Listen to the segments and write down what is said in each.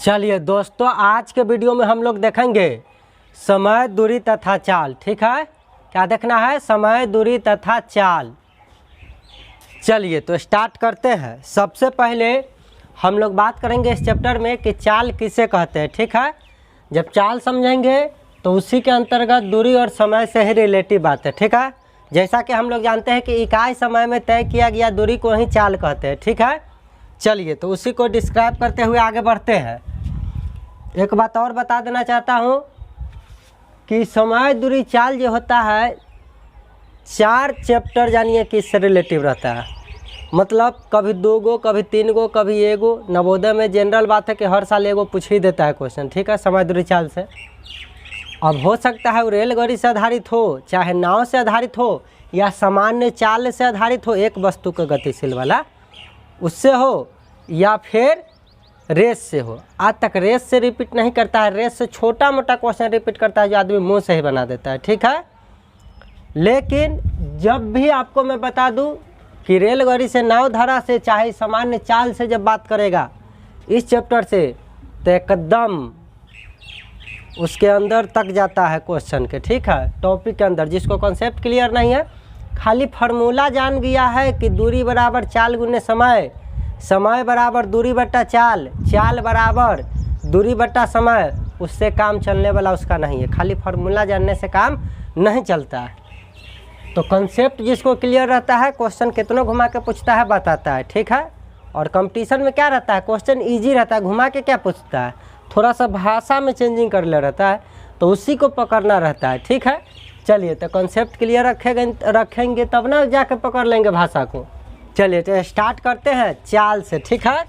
चलिए दोस्तों, आज के वीडियो में हम लोग देखेंगे समय, दूरी तथा चाल। ठीक है, क्या देखना है? समय, दूरी तथा चाल। चलिए तो स्टार्ट करते हैं। सबसे पहले हम लोग बात करेंगे इस चैप्टर में कि चाल किसे कहते हैं। ठीक है, जब चाल समझेंगे तो उसी के अंतर्गत दूरी और समय से ही रिलेटिव बात है। ठीक है, जैसा कि हम लोग जानते हैं कि इकाई समय में तय किया गया दूरी को ही चाल कहते हैं। ठीक है, चलिए तो उसी को डिस्क्राइब करते हुए आगे बढ़ते हैं। एक बात और बता देना चाहता हूँ कि समय, दूरी, चाल जो होता है 4 चैप्टर जानिए किससे रिलेटिव रहता है। मतलब कभी 2 गो, कभी 3 गो, कभी 1 गो। नवोदय में जनरल बात है कि हर साल 1 गो पूछ ही देता है क्वेश्चन। ठीक है, समय, दूरी, चाल से। अब हो सकता है वो रेलगाड़ी से आधारित हो, चाहे नाव से आधारित हो, या सामान्य चाल से आधारित हो, एक वस्तु का गतिशील वाला उससे हो, या फिर रेस से हो। आज तक रेस से रिपीट नहीं करता है, रेस से छोटा मोटा क्वेश्चन रिपीट करता है जो आदमी मुंह से ही बना देता है। ठीक है, लेकिन जब भी आपको मैं बता दूं कि रेलगाड़ी से, नाव धारा से, चाहे सामान्य चाल से जब बात करेगा इस चैप्टर से, तो एकदम उसके अंदर तक जाता है क्वेश्चन के। ठीक है, टॉपिक के अंदर। जिसको कॉन्सेप्ट क्लियर नहीं है, खाली फार्मूला जान गया है कि दूरी बराबर चाल गुने समय, समय बराबर दूरी बट्टा चाल, चाल बराबर दूरी बट्टा समय, उससे काम चलने वाला उसका नहीं है। खाली फार्मूला जानने से काम नहीं चलता है। तो कॉन्सेप्ट जिसको क्लियर रहता है, क्वेश्चन कितनों घुमा के पूछता है बताता है। ठीक है, और कंपटीशन में क्या रहता है, क्वेश्चन इजी रहता है, घुमा के क्या पूछता है, थोड़ा सा भाषा में चेंजिंग कर ले रहता है, तो उसी को पकड़ना रहता है। ठीक है, चलिए तो कॉन्सेप्ट क्लियर रखेंगे तब ना जाके पकड़ लेंगे भाषा को। चलिए तो स्टार्ट करते हैं चाल से। ठीक है,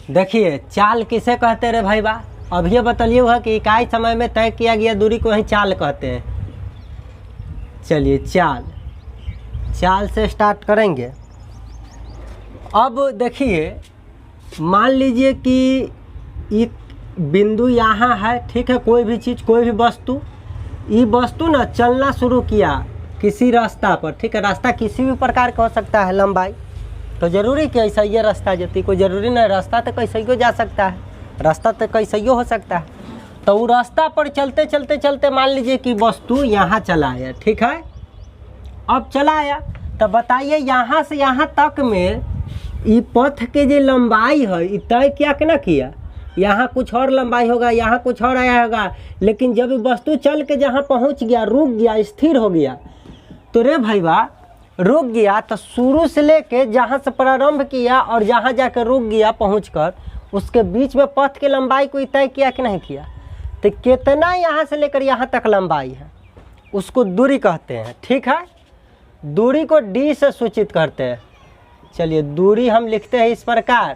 देखिए चाल किसे कहते रे भाई बा? अब ये बतलिए हुआ कि इकाई समय में तय किया गया दूरी को ही चाल कहते हैं। चलिए चाल से स्टार्ट करेंगे। अब देखिए, मान लीजिए कि एक बिंदु यहाँ है। ठीक है, कोई भी चीज़, कोई भी वस्तु, ये वस्तु ना चलना शुरू किया किसी रास्ता पर। ठीक है, रास्ता किसी भी प्रकार का हो सकता है, लंबाई तो जरूरी कि ऐसा ये रास्ता जती, कोई ज़रूरी नहीं। रास्ता तो कैसे ही जा सकता है, रास्ता तो कैसे ही हो सकता है। तो वो रास्ता पर चलते चलते चलते मान लीजिए कि वस्तु यहाँ चला आया। ठीक है, अब चला आया तो बताइए यहाँ से यहाँ तक में ये पथ के जो लंबाई है ये तय किया कि ना किया? यहाँ कुछ और लंबाई होगा, यहाँ कुछ और आया होगा, लेकिन जब वस्तु चल के जहाँ पहुँच गया, रुक गया, स्थिर हो गया, तो रे भाईवा रुक गया, तो शुरू से लेके जहाँ से प्रारंभ किया और जहाँ जाकर रुक गया पहुँचकर, उसके बीच में पथ की लंबाई को तय किया कि नहीं किया? तो कितना यहाँ से लेकर यहाँ तक लंबाई है उसको दूरी कहते हैं। ठीक है, दूरी को डी से सूचित करते हैं। चलिए दूरी हम लिखते हैं इस प्रकार,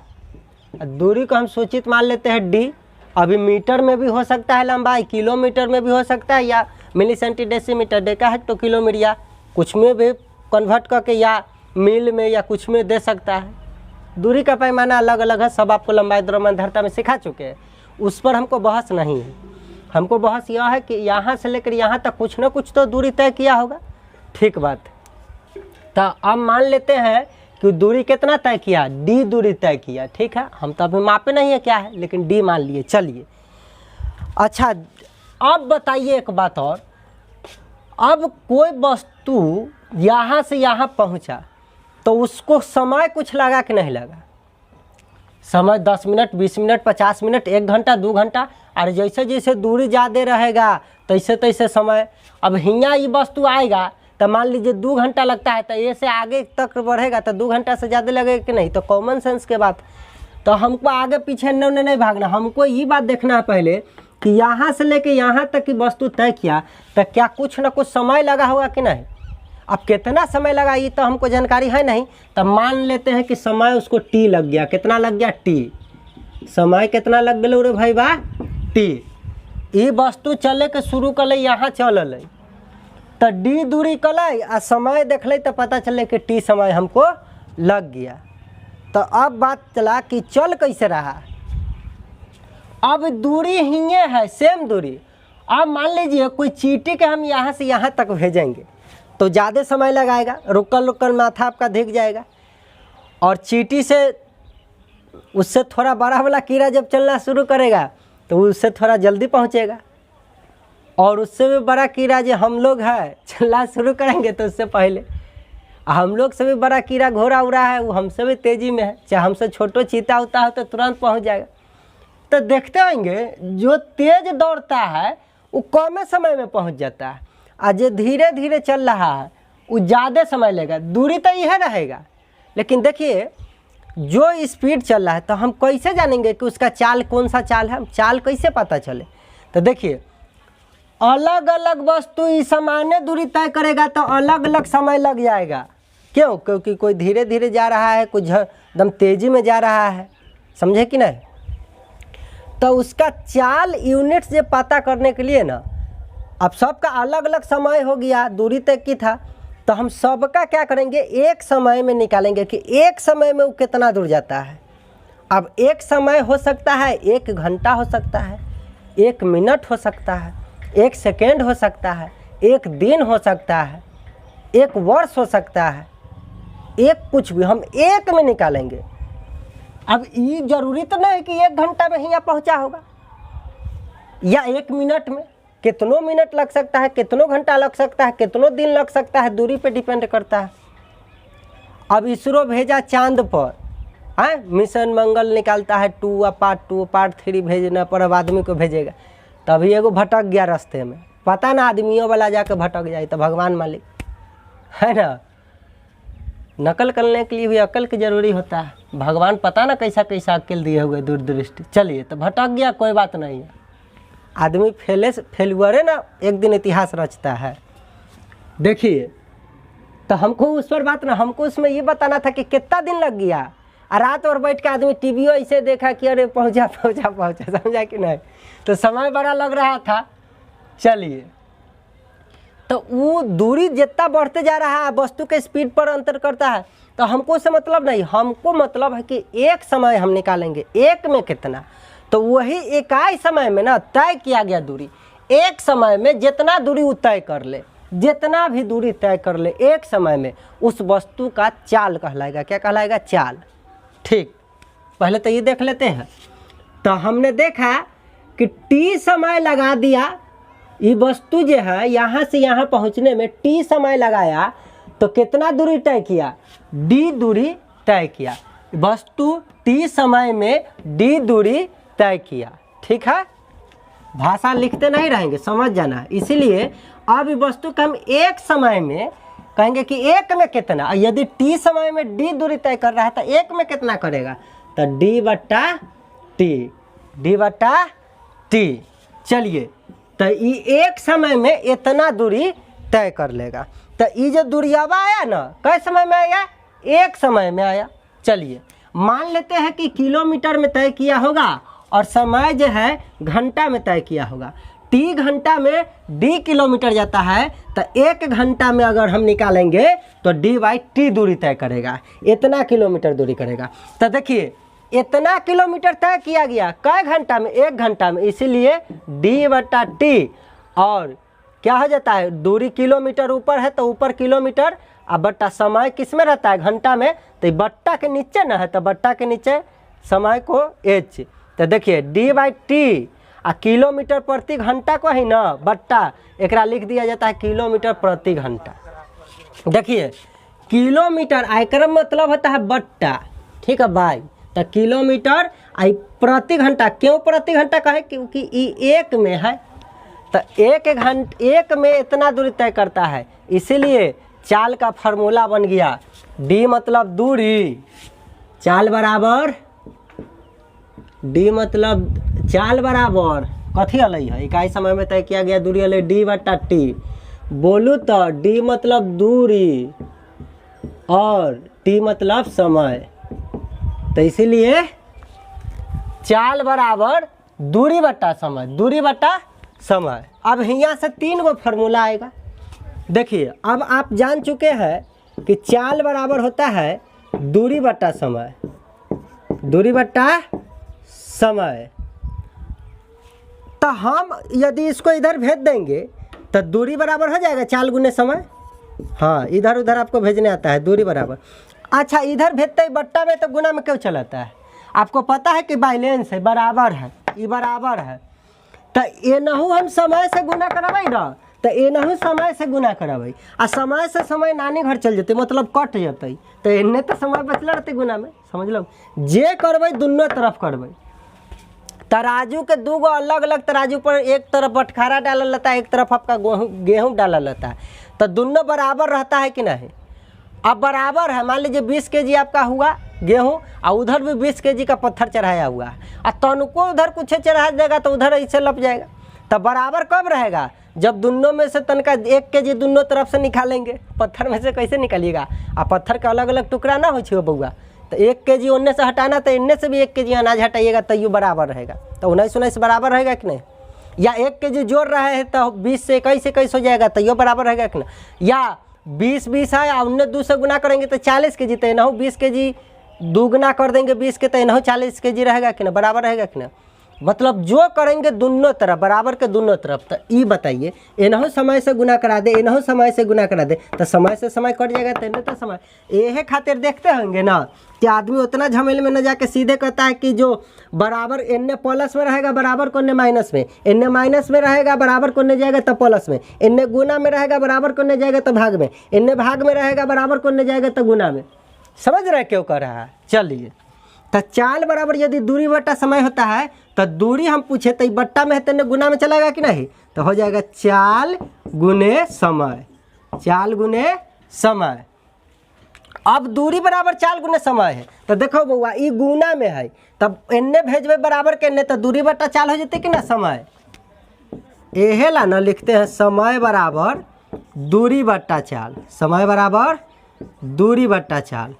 दूरी को हम सूचित मान लेते हैं डी। अभी मीटर में भी हो सकता है लंबाई, किलोमीटर में भी हो सकता है, या मिली सेंटी डेसीमीटर देखा है तो किलोमीटर, या कुछ में भी कन्वर्ट करके, या मील में, या कुछ में दे सकता है। दूरी का पैमाना अलग अलग है, सब आपको लंबाई द्रव्यमानता में सिखा चुके हैं, उस पर हमको बहस नहीं है। हमको बहस यह है कि यहाँ से लेकर यहाँ तक कुछ ना कुछ तो दूरी तय किया होगा। ठीक बात, तो अब मान लेते हैं कि दूरी कितना तय किया, डी दूरी तय किया। ठीक है, हम तो अभी मापे नहीं है क्या है, लेकिन डी मान लिए। चलिए अच्छा, अब बताइए एक बात और, अब कोई वस्तु यहाँ से यहाँ पहुँचा तो उसको समय कुछ लगा कि नहीं लगा? समय 10 मिनट, 20 मिनट, 50 मिनट, 1 घंटा, 2 घंटा, और जैसे जैसे दूरी ज़्यादा रहेगा तैसे तैसे समय। अब हियाँ ये वस्तु आएगा तो मान लीजिए 2 घंटा लगता है, तो ये से आगे तक बढ़ेगा तो 2 घंटा से ज़्यादा लगेगा कि नहीं? तो कॉमन सेंस के बात। तो हमको आगे पीछे नहीं भागना, हमको ये बात देखना है पहले कि यहाँ से लेके यहाँ तक की वस्तु तय किया तो क्या कुछ ना कुछ समय लगा होगा कि नहीं? अब कितना समय लगा ये तो हमको जानकारी है नहीं, तब मान लेते हैं कि समय उसको टी लग गया। कितना लग गया? टी। समय कितना लग गया रे भाई बा? टी। ये वस्तु चले के शुरू कर यहाँ चल, तो डी दूरी कल आ समय देख ले तो पता चले कि टी समय हमको लग गया। तो अब बात चला कि चल कैसे रहा। अब दूरी ही है, सेम दूरी। अब मान लीजिए कोई चींटी के हम यहाँ से यहाँ तक भेजेंगे तो ज़्यादा समय लगाएगा, रुकल माथा आपका दिख जाएगा। और चींटी से उससे थोड़ा बड़ा वाला कीड़ा जब चलना शुरू करेगा तो उससे थोड़ा जल्दी पहुँचेगा। और उससे भी बड़ा कीड़ा जो हम लोग है चलना शुरू करेंगे तो उससे पहले हम लोग से भी बड़ा कीड़ा घोड़ा उड़ा है, वो हमसे भी तेज़ी में है। चाहे हमसे छोटो चीता होता है तो तुरंत पहुंच जाएगा। तो देखते होंगे जो तेज़ दौड़ता है वो कम समय में पहुंच जाता है, और जो धीरे धीरे चल रहा है वो ज़्यादा समय लेगा। दूरी तो यह रहेगा, लेकिन देखिए जो स्पीड चल रहा है तो हम कैसे जानेंगे कि उसका चाल कौन सा चाल है, हम चाल कैसे पता चले। तो देखिए अलग अलग वस्तु इस सामान्य दूरी तय करेगा तो अलग अलग समय लग जाएगा। क्यों? क्योंकि कोई धीरे धीरे जा रहा है, कुछ एकदम तेज़ी में जा रहा है, समझे कि नहीं। तो उसका चाल यूनिट्स जो पता करने के लिए ना, अब सबका अलग अलग समय हो गया, दूरी तय की था, तो हम सबका क्या करेंगे एक समय में निकालेंगे कि एक समय में वो कितना दूर जाता है। अब एक समय हो सकता है 1 घंटा हो सकता है, 1 मिनट हो सकता है, 1 सेकेंड हो सकता है, 1 दिन हो सकता है, 1 वर्ष हो सकता है, एक कुछ भी हम एक में निकालेंगे। अब ये जरूरी तो नहीं कि 1 घंटा में ही यहाँ पहुँचा होगा, या 1 मिनट में, कितनों मिनट लग सकता है, कितनों घंटा लग सकता है, कितनों दिन लग सकता है, दूरी पे डिपेंड करता है। अब इसरो भेजा चांद पर, है मिशन मंगल निकालता है 2 पार्ट 2 पार्ट 3 भेजना पर, अब आदमी को भेजेगा, तभी एगो भटक गया रास्ते में, पता ना आदमियों वाला जाके भटक जाए तो भगवान मालिक है ना। नकल करने के लिए भी अकल की ज़रूरी होता है, भगवान पता ना कैसा कैसा अकल दिए हुए दूरदृष्टि। चलिए तो भटक गया, कोई बात नहीं है, आदमी फेलुअर ना एक दिन इतिहास रचता है। देखिए तो हमको उस पर बात ना, हमको उसमें ये बताना था कि कितना दिन लग गया, और रात और बैठ के आदमी टीवीओ ऐसे देखा कि अरे पहुँचा पहुँचा पहुँचा, समझा कि नहीं। तो समय बड़ा लग रहा था। चलिए तो वो दूरी जितना बढ़ते जा रहा है वस्तु के स्पीड पर अंतर करता है, तो हमको उससे मतलब नहीं, हमको मतलब है कि एक समय हम निकालेंगे, एक में कितना, तो वही इकाई समय में ना तय किया गया दूरी, एक समय में जितना दूरी वो तय कर ले, जितना भी दूरी तय कर ले एक समय में, उस वस्तु का चाल कहलाएगा। क्या कहलाएगा? चाल। ठीक, पहले तो ये देख लेते हैं। तो हमने देखा कि टी समय लगा दिया, ये वस्तु जो है यहाँ से यहाँ पहुँचने में टी समय लगाया, तो कितना दूरी तय किया? डी दूरी तय किया। वस्तु टी समय में डी दूरी तय किया। ठीक है, भाषा लिखते नहीं रहेंगे, समझ जाना। इसीलिए अब वस्तु का हम एक समय में कहेंगे कि एक में कितना, यदि टी समय में डी दूरी तय कर रहा है तो एक में कितना करेगा, तो डी बट्टा टी, डी बट्टा टी। चलिए तो ये एक समय में इतना दूरी तय कर लेगा। तो ये जो दूरी अब आया ना, कै समय में आया? एक समय में आया। चलिए मान लेते हैं कि किलोमीटर में तय किया होगा और समय जो है घंटा में तय किया होगा। टी घंटा में डी किलोमीटर जाता है, तो 1 घंटा में अगर हम निकालेंगे तो डी बाई टी दूरी तय करेगा, इतना किलोमीटर दूरी करेगा। तो देखिए इतना किलोमीटर तय किया गया कै घंटा में? 1 घंटा में। इसीलिए डी बट्टा टी, और क्या हो जाता है, दूरी किलोमीटर ऊपर है तो ऊपर किलोमीटर, अब बट्टा समय किस में रहता है? घंटा में। तो बट्टा के नीचे ना है, तो बट्टा के नीचे समय को एच। तो देखिए डी बाई टी, आ किलोमीटर प्रति घंटा को ही ना बट्टा, एकरा लिख दिया जाता है किलोमीटर प्रति घंटा। देखिए किलोमीटर आयकर मतलब होता है बट्टा, ठीक है बाई, तो किलोमीटर आई प्रति घंटा। क्यों प्रति घंटा कहे? क्योंकि ये एक में है, तो एक में इतना दूरी तय करता है। इसीलिए चाल का फार्मूला बन गया, डी मतलब दूरी, चाल बराबर, डी मतलब चाल बराबर कथी अलै है? इकाई समय में तय किया गया दूरी अलै डी बट्टा टी। बोलू तो डी मतलब दूरी और टी मतलब समय, तो इसीलिए चाल बराबर दूरी बट्टा समय, दूरी बट्टा समय। अब यहाँ से 3 गो फार्मूला आएगा। देखिए अब आप जान चुके हैं कि चाल बराबर होता है दूरी बट्टा समय, दूरी बट्टा समय। तो हम यदि इसको इधर भेज देंगे तो दूरी बराबर हो जाएगा चाल गुने समय। हाँ, इधर उधर आपको भेजने आता है, दूरी बराबर। अच्छा इधर भेजते ही बट्टा में तो गुना में क्यों चलाता है? आपको पता है कि बैलेंस है, बराबर है। ये बराबर है तो एनहू हम समय से गुना करबै ना, तो एनहू समय से गुना करबै आ समय से समय नानी घर चल जते मतलब कट जते, तो एने तो समय बचल रहते गुना में, समझ लो। जे करबै दोनों तरफ करबै। तराजू के दो अलग अलग तराजू पर एक तरफ बटखारा डालल रहता है, एक तरफ आपका गेहूँ डालल रहता है, तो दोनों बराबर रहता है कि नहीं। अब बराबर है, मान लीजिए 20 केजी आपका हुआ गेहूँ और उधर भी 20 केजी का पत्थर चढ़ाया हुआ है और तनको उधर कुछ चढ़ा देगा तो उधर ऐसे लप जाएगा। तब बराबर कब रहेगा, जब दोनों में से तनका 1 केजी दोनों तरफ से निकालेंगे। पत्थर में से कैसे निकालिएगा, आ पत्थर का अलग अलग टुकड़ा ना हो छे बउआ, तो 1 केजी ओन्ने से हटाना तो इन्ने से भी 1 केजी अनाज हटाइएगा तो ये बराबर रहेगा। तो 19-19 बराबर रहेगा कि नहीं। या 1 केजी जोड़ रहे हैं तो 20 से 21 हो जाएगा तो ये बराबर रहेगा कि नहीं। या 20 है और उन्हें 2 से गुना करेंगे तो 40 केजी, तो इनहू 20 केजी दुगना कर देंगे 20 के, तो इनहू 40 केजी रहेगा कि नहीं, बराबर रहेगा कि नहीं। मतलब जो करेंगे दोनों तरफ बराबर के दोनों तरफ। तो ये बताइए इनहू समय से गुना करा दे, इनहू समय से गुना करा दे, तो समय से समय कट जाएगा, तेने तो समय। यही खातिर देखते होंगे ना कि आदमी उतना झमेले में न जाके सीधे कहता है कि जो बराबर इन्ने प्लस में रहेगा बराबर को माइनस में, इन्ने माइनस में रहेगा बराबर को जाएगा तो प्लस में, इन्ने गुना में रहेगा बराबर को जाएगा तो भाग में, इन्ने भाग में रहेगा बराबर को जाएगा तो गुना में। समझ रहे क्यों कर रहा है। चलिए तो चाल बराबर यदि दूरी बट्टा समय होता है तो दूरी हम पूछे तो बट्टा में है तो गुना में चलेगा कि नहीं, तो हो जाएगा चाल गुने समय, चाल गुने समय। अब दूरी बराबर चाल गुने समय है तो देखो बउआ ये गुना में है, तब इन्ने भेजबे बराबर के इन्ने तो दूरी बट्टा चाल हो जाते कि ना समय। यही ला ना लिखते हैं समय बराबर दूरी बट्टा चाल, समय बराबर दूरी बट्टा चाल।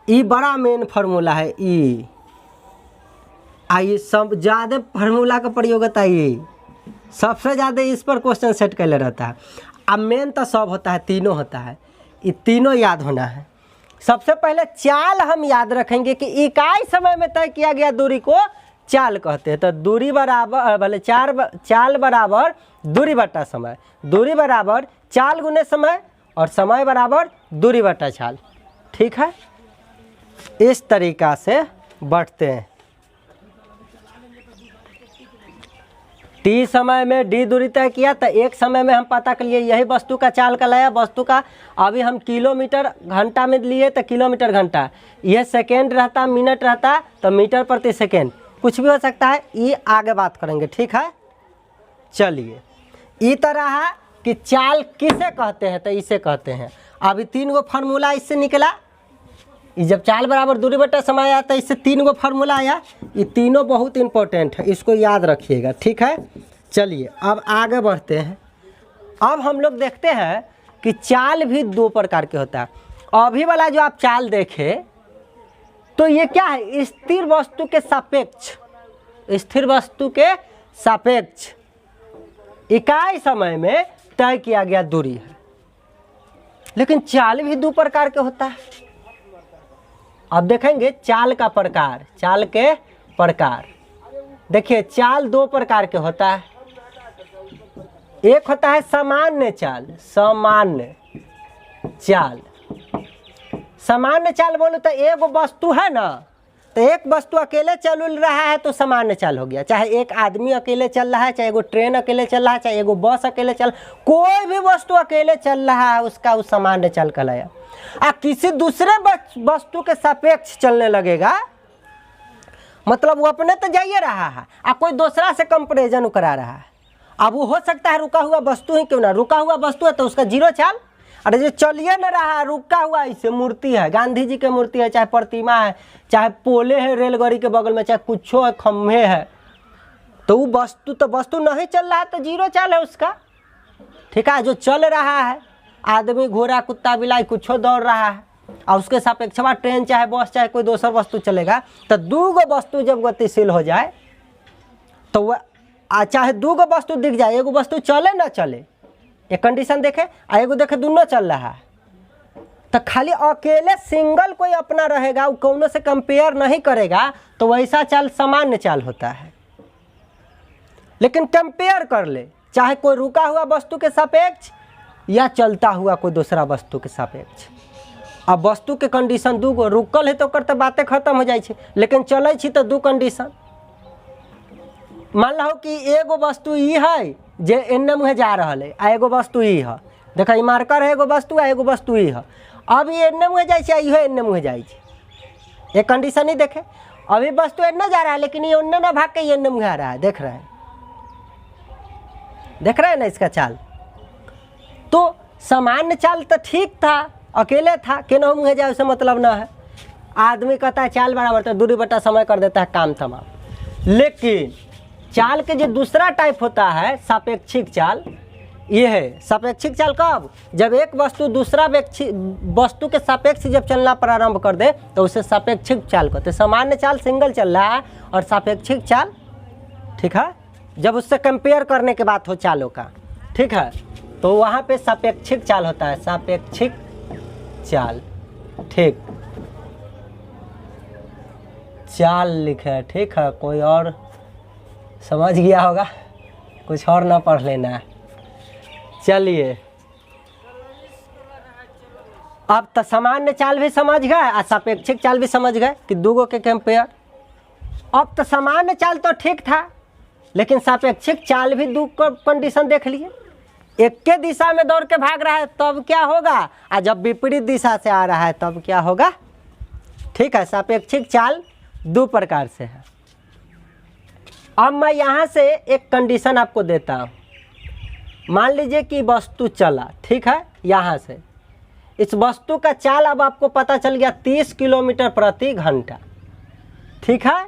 ये बड़ा मेन फार्मूला है। ये आइए सब ज़्यादा फार्मूला का प्रयोग होता है, ये सबसे ज़्यादा इस पर क्वेश्चन सेट कर ले रहता है। अब मेन तो सब होता है, तीनों होता है, ये तीनों याद होना है। सबसे पहले चाल हम याद रखेंगे कि इकाई समय में तय किया गया दूरी को चाल कहते हैं। तो दूरी बराबर भले चाल बराबर दूरी बट्टा समय, दूरी बराबर चाल गुने समय और समय बराबर दूरी बट्टा चाल। ठीक है, इस तरीका से बढ़ते हैं। टी समय में डी दूरी तय किया तो एक समय में हम पता कर लिए यही वस्तु का चाल का लाया वस्तु का। अभी हम किलोमीटर घंटा में लिए तो किलोमीटर घंटा, यह सेकेंड रहता मिनट रहता तो मीटर प्रति सेकेंड, कुछ भी हो सकता है, ये आगे बात करेंगे। ठीक है, चलिए इस तरह है कि चाल किसे कहते हैं, तो इसे कहते हैं। अभी 3 गो फार्मूला इससे निकला, जब चाल बराबर दूरी बट्टा समय आया तो इससे 3 गो फार्मूला आया। ये तीनों बहुत इंपॉर्टेंट है, इसको याद रखिएगा। ठीक है, चलिए अब आगे बढ़ते हैं। अब हम लोग देखते हैं कि चाल भी 2 प्रकार के होता है। अभी वाला जो आप चाल देखें तो ये क्या है, स्थिर वस्तु के सापेक्ष, स्थिर वस्तु के सापेक्ष इकाई समय में तय किया गया दूरी है। लेकिन चाल भी 2 प्रकार के होता है। अब देखेंगे चाल का प्रकार, चाल के प्रकार देखिए चाल 2 प्रकार के होता है। एक होता है सामान्य चाल, सामान्य चाल। सामान्य चाल बोलो तो एक वस्तु है ना, तो एक वस्तु अकेले चल रहा है तो सामान्य चाल हो गया। चाहे एक आदमी अकेले चल रहा है, चाहे एगो ट्रेन अकेले चल रहा है, चाहे एगो बस अकेले चल, कोई भी वस्तु अकेले चल रहा है उसका उस सामान्य चाल कहलाया। किसी दूसरे वस्तु के सापेक्ष चलने लगेगा मतलब वो अपने तो जाइए रहा है, कोई दूसरा से कंपैरिजन करा रहा है। अब वो हो सकता है रुका हुआ वस्तु ही क्यों ना, रुका हुआ वस्तु है तो उसका 0 चाल। अरे जो चलिए न रहा, रुका हुआ, इसे मूर्ति है, गांधी जी की मूर्ति है, चाहे प्रतिमा है, चाहे पोले है रेलगाड़ी के बगल में, चाहे कुछ है, खम्भे है, तो वो वस्तु नहीं चल रहा है तो 0 चाल है उसका। ठीक है, जो चल रहा है आदमी घोड़ा कुत्ता बिलाई कुछ दौड़ रहा है और उसके सापेक्ष ट्रेन चाहे बस चाहे कोई दूसर वस्तु चलेगा, तो 2 गो वस्तु जब गतिशील हो जाए तो वह चाहे 2 गो वस्तु दिख जाए, एगो वस्तु चले ना चले, एक कंडीशन देखे, एगो देखे दोनों चल रहा है, तो खाली अकेले सिंगल कोई अपना रहेगा, वो कौनों से कंपेयर नहीं करेगा, तो वैसा चाल सामान्य चाल होता है। लेकिन कंपेयर कर ले, चाहे कोई रुका हुआ वस्तु के सापेक्ष या चलता हुआ कोई दूसरा वस्तु के सापेक्ष। अब वस्तु के कंडीशन 2 गो, रुकल है तो करते बातें खत्म हो जाए, लेकिन चले तो 2 कंडीशन। मान लो कि एगो वस्तु ई है जे एन्ने मुहे जा रहा है आ एगो वस्तु ई है। देखा ई मार्कर है एगो वस्तु आ एगो वस्तु ई है। अब ये एन्ने मुहे जाए आ इहो एन्ने मुहे जाए। एक कंडीशन ही देखे, अभी वस्तु एन्ने जा रहा है लेकिन ये उन्ने ना भाग के ये एन्ने मुहे आ रहा है। देख रहे हैं, देख रहे हैं ना इसका चाल। तो सामान्य चाल तो ठीक था, अकेले था, केनहू मुहे जाए उससे मतलब ना है। आदमी कहता है चाल बराबर तो दूरी बटा समय कर देता है, काम तमाम। लेकिन चाल के जो दूसरा टाइप होता है सापेक्षिक चाल, ये है सापेक्षिक चाल। कब? जब एक वस्तु दूसरा वस्तु के सापेक्ष जब चलना प्रारंभ कर दे तो उसे सापेक्षिक चाल कहते हैं। सामान्य चाल सिंगल चल रहा है और सापेक्षिक चाल, ठीक है, जब उससे कंपेयर करने की बात हो चालों का, ठीक है, तो वहाँ पे सापेक्षिक चाल होता है, सापेक्षिक चाल। ठीक, चाल लिखे है, ठीक है, कोई और समझ गया होगा, कुछ और ना पढ़ लेना है। चलिए, अब तो सामान्य चाल भी समझ गए और सापेक्षिक चाल भी समझ गए कि दूगो के कंपेयर। अब तो सामान्य चाल तो ठीक था लेकिन सापेक्षिक चाल भी दो कंडीशन देख लिए। एक के दिशा में दौड़ के भाग रहा है तब क्या होगा, और जब विपरीत दिशा से आ रहा है तब क्या होगा। ठीक है, सापेक्षिक चाल दो प्रकार से है। अब मैं यहाँ से एक कंडीशन आपको देता हूँ। मान लीजिए कि वस्तु चला, ठीक है, यहाँ से इस वस्तु का चाल अब आपको पता चल गया 30 किलोमीटर प्रति घंटा, ठीक है,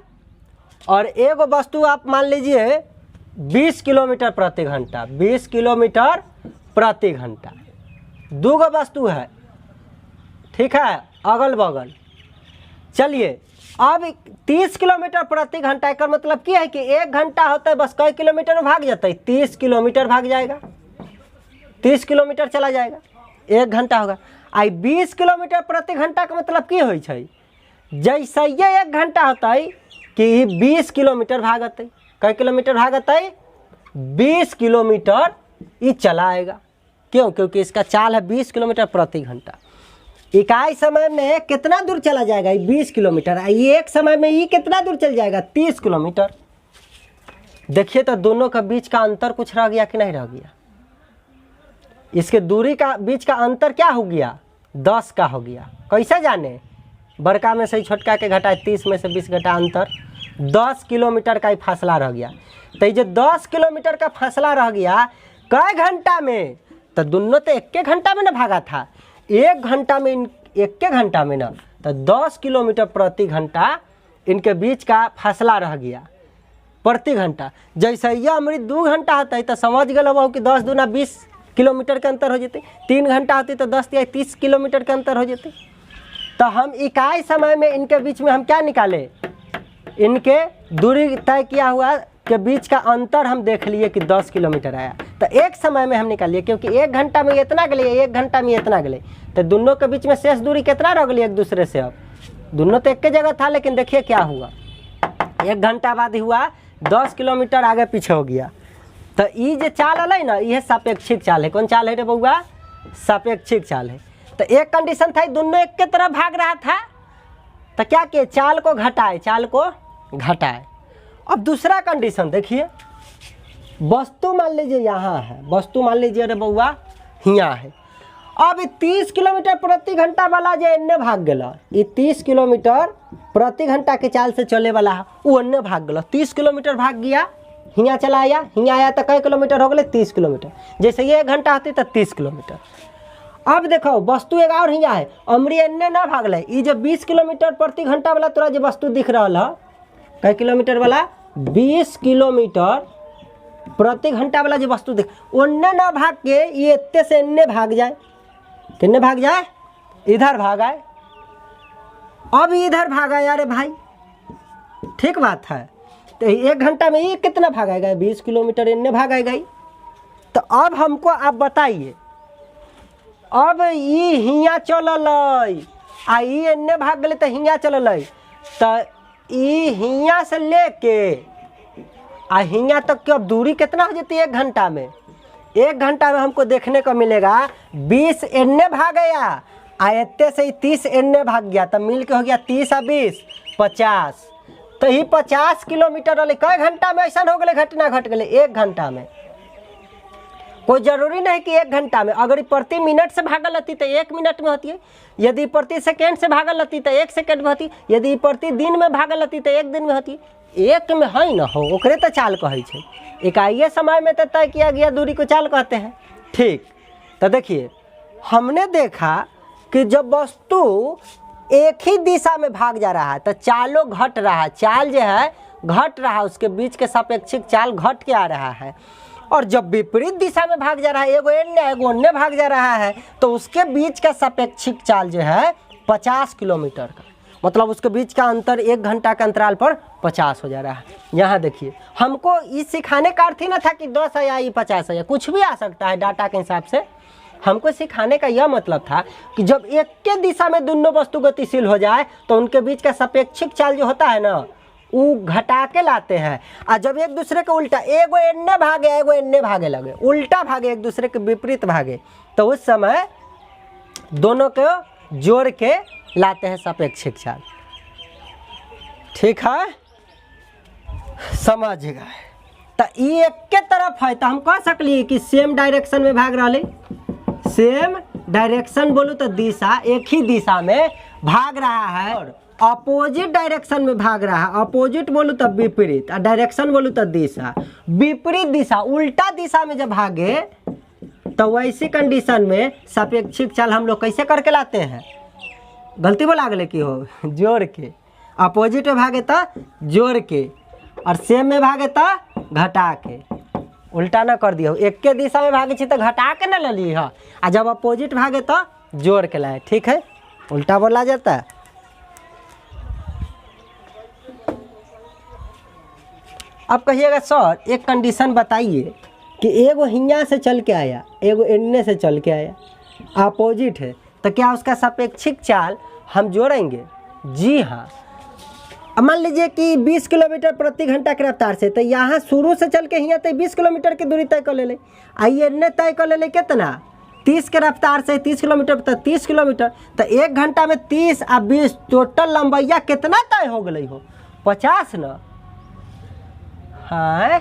और एक वस्तु आप मान लीजिए 20 किलोमीटर प्रति घंटा, 20 किलोमीटर प्रति घंटा। दूगो वस्तु है, ठीक है, अगल बगल। चलिए, अब 30 किलोमीटर प्रति घंटा का मतलब क्या है कि 1 घंटा होता है, बस कई किलोमीटर में भाग जाता है, 30 किलोमीटर भाग जाएगा, 30 किलोमीटर चला जाएगा, 1 घंटा होगा। आई 20 किलोमीटर प्रति घंटा का मतलब की होइ छै, जैसे ये 1 घंटा होता है कि 20 किलोमीटर भागत है। कई किलोमीटर भागत है, 20 किलोमीटर ये चलाएगा। क्यों? क्योंकि इसका चाल है 20 किलोमीटर प्रति घंटा। इकाई समय में कितना दूर चला जाएगा, 20 किलोमीटर। ये एक समय में ये कितना दूर चल जाएगा, 30 किलोमीटर। देखिए तो दोनों का बीच का अंतर कुछ रह गया कि नहीं रह गया। इसके दूरी का बीच का अंतर क्या हो गया, 10 का हो गया। कैसे जाने, बड़का में से छोटका के घटाए, 30 में से 20 घटा अंतर, 10 किलोमीटर का ही फासला रह गया। तो ये जो 10 किलोमीटर का फासला रह गया कई घंटा में, तो दोनों तो एक घंटा में ना भागा था, 1 घंटा में, 1 घंटा में ना, तो 10 किलोमीटर प्रति घंटा इनके बीच का फासला रह गया प्रति घंटा। जैसे यह हमारी 2 घंटा होता है तो समझ गए बहु कि 10 दूना 20 किलोमीटर के अंतर हो जाते। 3 घंटा होती तो 10 या 30 किलोमीटर के अंतर हो जाते। तो हम इकाई समय में इनके बीच में हम क्या निकाले, इनके दूरी तय किया हुआ के बीच का अंतर हम देख लिए कि 10 किलोमीटर आया। तो एक समय में हम निकालिए, क्योंकि 1 घंटा में इतना गए, 1 घंटा में इतना गए, तो दोनों के बीच में शेष दूरी कितना रह गई एक दूसरे से। अब दोनों तो एक जगह था, लेकिन देखिए क्या हुआ, 1 घंटा बाद हुआ 10 किलोमीटर आगे पीछे हो गया। तो ये जो चाल है ना, ये सापेक्षिक चाल है। कौन चाल है रे बउआ, सापेक्षिक चाल है। तो एक कंडीशन था दोनों एक के तरफ भाग रहा था, तो क्या किए, चाल को घटाए, चाल को घटाए। अब दूसरा कंडीशन देखिए, वस्तु मान लीजिए यहाँ है, वस्तु मान लीजिए अरे बउआ यहाँ है। अब 30 किलोमीटर प्रति घंटा वाला जो अन्य भाग गया, ये 30 किलोमीटर प्रति घंटा के चाल से चले वाला है, वो अन्य भाग गया, 30 किलोमीटर भाग गया, हियाँ चला आया, हियाँ आया तो कई किलोमीटर हो गए, 30 किलोमीटर। जैसे ये 1 घंटा होती तो 30 किलोमीटर। अब देखो वस्तु एक और हियाँ है, अमरी अन्य ना भागल, ये जो 20 किलोमीटर प्रति घंटा वाला तोरा जो वस्तु दिख रहा है, कई किलोमीटर वाला, 20 किलोमीटर प्रति घंटा वाला जो वस्तु देख, उन्ने ना भाग के ये इतने से इन्ने भाग जाए, किन्ने भाग जाए, इधर भाग आए। अब इधर भागा यार भाई, ठीक बात है। तो 1 घंटा में ये कितना भागेगा, 20 किलोमीटर इन्ने भागेगा ही। तो अब हमको आप बताइए, अब ये हियाँ चलल आ ये इन्ने भाग गए तो हियाँ चलल, तो ये हियाँ से लेके आ हियाँ तक की अब दूरी कितना हो जाती है 1 घंटा में। 1 घंटा में हमको देखने को मिलेगा 20 एन्ने भाग गया, आ इतने से ही 30 एन्ने भाग गया, तब मिल के हो गया 30 और 20 50। तो ही 50 किलोमीटर वाले कई घंटा में ऐसा हो गए, घटना घट गए 1 घंटा में। कोई जरूरी नहीं कि 1 घंटा में, अगर प्रति मिनट से भागल रहती तो 1 मिनट में होती है, यदि प्रति सेकेंड से भागल रहती तो 1 सेकेंड में होती, यदि प्रति दिन में भागल रहती तो 1 दिन में होती। एक में है न हो, ओकरे तो चाल कहे छे। इकाई समय में तो तय किया गया दूरी को चाल कहते हैं। ठीक, तो देखिए हमने देखा कि जब वस्तु एक ही दिशा में भाग जा रहा है तो चालों घट रहा है, चाल जो है घट रहा है, उसके बीच के सापेक्षिक चाल घट के आ रहा है। और जब विपरीत दिशा में भाग जा रहा है, एगो एन्ने भाग जा रहा है, तो उसके बीच का सापेक्षिक चाल जो है 50 किलोमीटर का, मतलब उसके बीच का अंतर 1 घंटा के अंतराल पर 50 हो जा रहा है। यहाँ देखिए हमको इस सिखाने का अर्थ ही ना था कि 10 है या 50 है या कुछ भी आ सकता है डाटा के हिसाब से। हमको सिखाने का यह मतलब था कि जब एक के दिशा में दोनों वस्तु गतिशील हो जाए तो उनके बीच का सापेक्षिक चाल जो होता है ना वो घटा के लाते हैं। और जब एक दूसरे के उल्टा, एगो एन्ने भागे एगो एन्ने भागे लगे, उल्टा भागे एक दूसरे के विपरीत भागे, तो उस समय दोनों को जोड़ के लाते हैं सापेक्षिक चाल। ठीक है, समझ गए। तो ये एक के तरफ है तो हम कह सकली कि सेम डायरेक्शन में भाग रहा, सेम डायरेक्शन बोलूँ तो दिशा, एक ही दिशा में भाग रहा है, और अपोजिट डायरेक्शन में भाग रहा है। अपोजिट बोलूँ तो विपरीत, और डायरेक्शन बोलूँ तो दिशा। विपरीत दिशा, उल्टा दिशा में जब भागे तो वैसी कंडीशन में सापेक्षिक चाल हम लोग कैसे करके लाते हैं? गलती बोला गले की हो, जोड़ के। अपोजिट में भागे तो जोड़ के, और सेम में भागे तो घटा के। उल्टा ना कर दियो, एक के दिशा में भागे तो घटा के ना ले ली है, और जब अपोजिट भागे तो जोड़ के लाए। ठीक है, उल्टा बोला जाता है। अब कहिएगा सर एक कंडीशन बताइए कि एगो हियाँ से चल के आया, एगो इन्ने से चल के आया, अपोजिट है, तो क्या उसका सापेक्षिक चाल हम जोड़ेंगे? जी हाँ। अब मान लीजिए कि 20 किलोमीटर प्रति घंटा की रफ्तार से, तो यहाँ शुरू से चल के यहाँ तक 20 किलोमीटर की दूरी तय कर ले। आइए इन्ने तय कर ले कितना, 30 के रफ्तार से 30 किलोमीटर तो 30 किलोमीटर, तो 1 घंटा में 30 और 20 टोटल लंबाइया कितना तय हो गई हो? 50 ना। हाँ,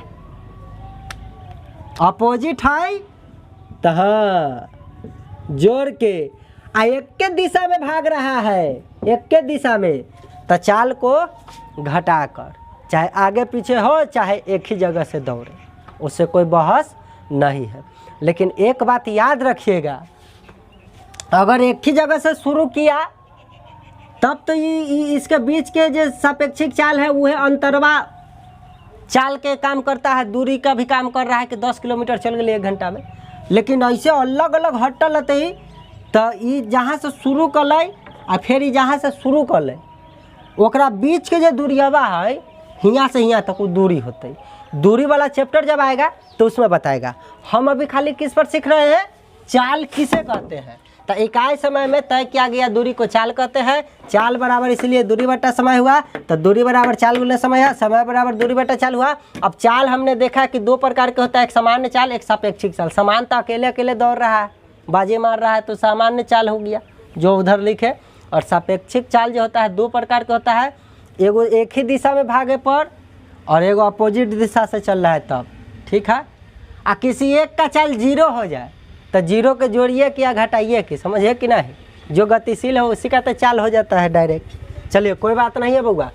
अपोजिट है तो हाँ जोड़ के, आ एक के दिशा में भाग रहा है, एक के दिशा में, तो चाल को घटाकर, चाहे आगे पीछे हो चाहे एक ही जगह से दौड़े, उससे कोई बहस नहीं है। लेकिन एक बात याद रखिएगा, अगर एक ही जगह से शुरू किया तब तो ये इसके बीच के जो सापेक्षिक चाल है वो है अंतरवा चाल के काम करता है, दूरी का भी काम कर रहा है कि 10 किलोमीटर चल गए 1 घंटा में। लेकिन ऐसे अलग अलग हटल रहते ही तो ये जहाँ से शुरू कर ले और फिर ये जहाँ से शुरू कर ले, ओकरा बीच के जो दूरियावा है हियाँ से हियाँ तक वो दूरी होते। दूरी वाला चैप्टर जब आएगा तो उसमें बताएगा। हम अभी खाली किस पर सीख रहे हैं? चाल किसे कहते हैं। तो इकाई समय में तय किया गया दूरी को चाल कहते हैं। चाल बराबर इसलिए दूरी बटा समय हुआ, तो दूरी बराबर चाल गुना समय है, समय बराबर दूरी बटा चाल हुआ। अब चाल हमने देखा कि 2 प्रकार के होता है, एक सामान्य चाल, एक सापेक्षिक चाल। समान तो अकेले अकेले दौड़ रहा है, बाजी मार रहा है, तो सामान्य चाल हो गया जो उधर लिखे। और सापेक्षिक चाल जो होता है 2 प्रकार का होता है, एगो एक ही दिशा में भागे पर और एगो अपोजिट दिशा से चल रहा है तब। ठीक है, आ किसी एक का चाल 0 हो जाए तो 0 के जोड़िए कि या घटाइए कि, समझिए कि नहीं, जो गतिशील है उसी का तो चाल हो जाता है डायरेक्ट। चलिए कोई बात नहीं है बउआ,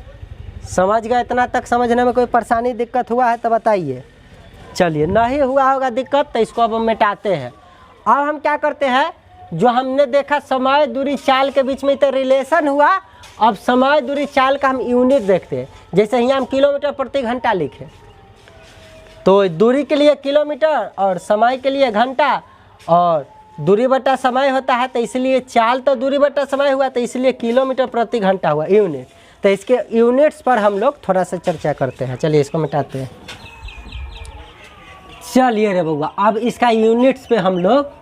समझ गए? इतना तक समझने में कोई परेशानी दिक्कत हुआ है तो बताइए। चलिए नहीं हुआ होगा दिक्कत तो इसको अब हम मिटाते हैं। अब हम क्या करते हैं, जो हमने देखा समय दूरी चाल के बीच में तो रिलेशन हुआ, अब समय दूरी चाल का हम यूनिट देखते हैं। जैसे यहाँ हम किलोमीटर प्रति घंटा लिखे, तो दूरी के लिए किलोमीटर और समय के लिए घंटा, और दूरी बटा समय होता है तो इसलिए चाल तो दूरी बटा समय हुआ, तो इसलिए किलोमीटर प्रति घंटा हुआ यूनिट। तो इसके यूनिट्स पर हम लोग थोड़ा सा चर्चा करते हैं। चलिए इसको मिटाते हैं। चलिए रे बउआ, अब इसका यूनिट्स पे हम लोग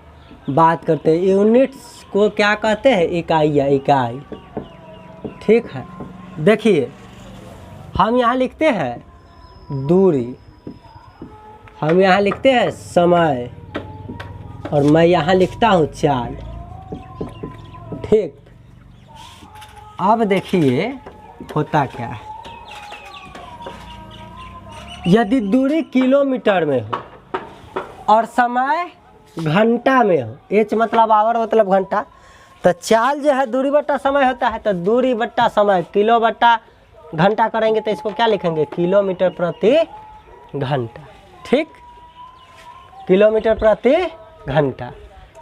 बात करते हैं। यूनिट्स को क्या कहते हैं? इकाई या इकाई। ठीक है, देखिए हम यहाँ लिखते हैं दूरी, हम यहाँ लिखते हैं समय, और मैं यहाँ लिखता हूँ चाल। ठीक, अब देखिए होता क्या है। यदि दूरी किलोमीटर में हो और समय घंटा में हो, एच मतलब आवर मतलब घंटा, तो चाल जो है दूरी बट्टा समय होता है, तो दूरी बट्टा समय किलो बट्टा घंटा करेंगे तो इसको क्या लिखेंगे, किलोमीटर प्रति घंटा। ठीक, किलोमीटर प्रति घंटा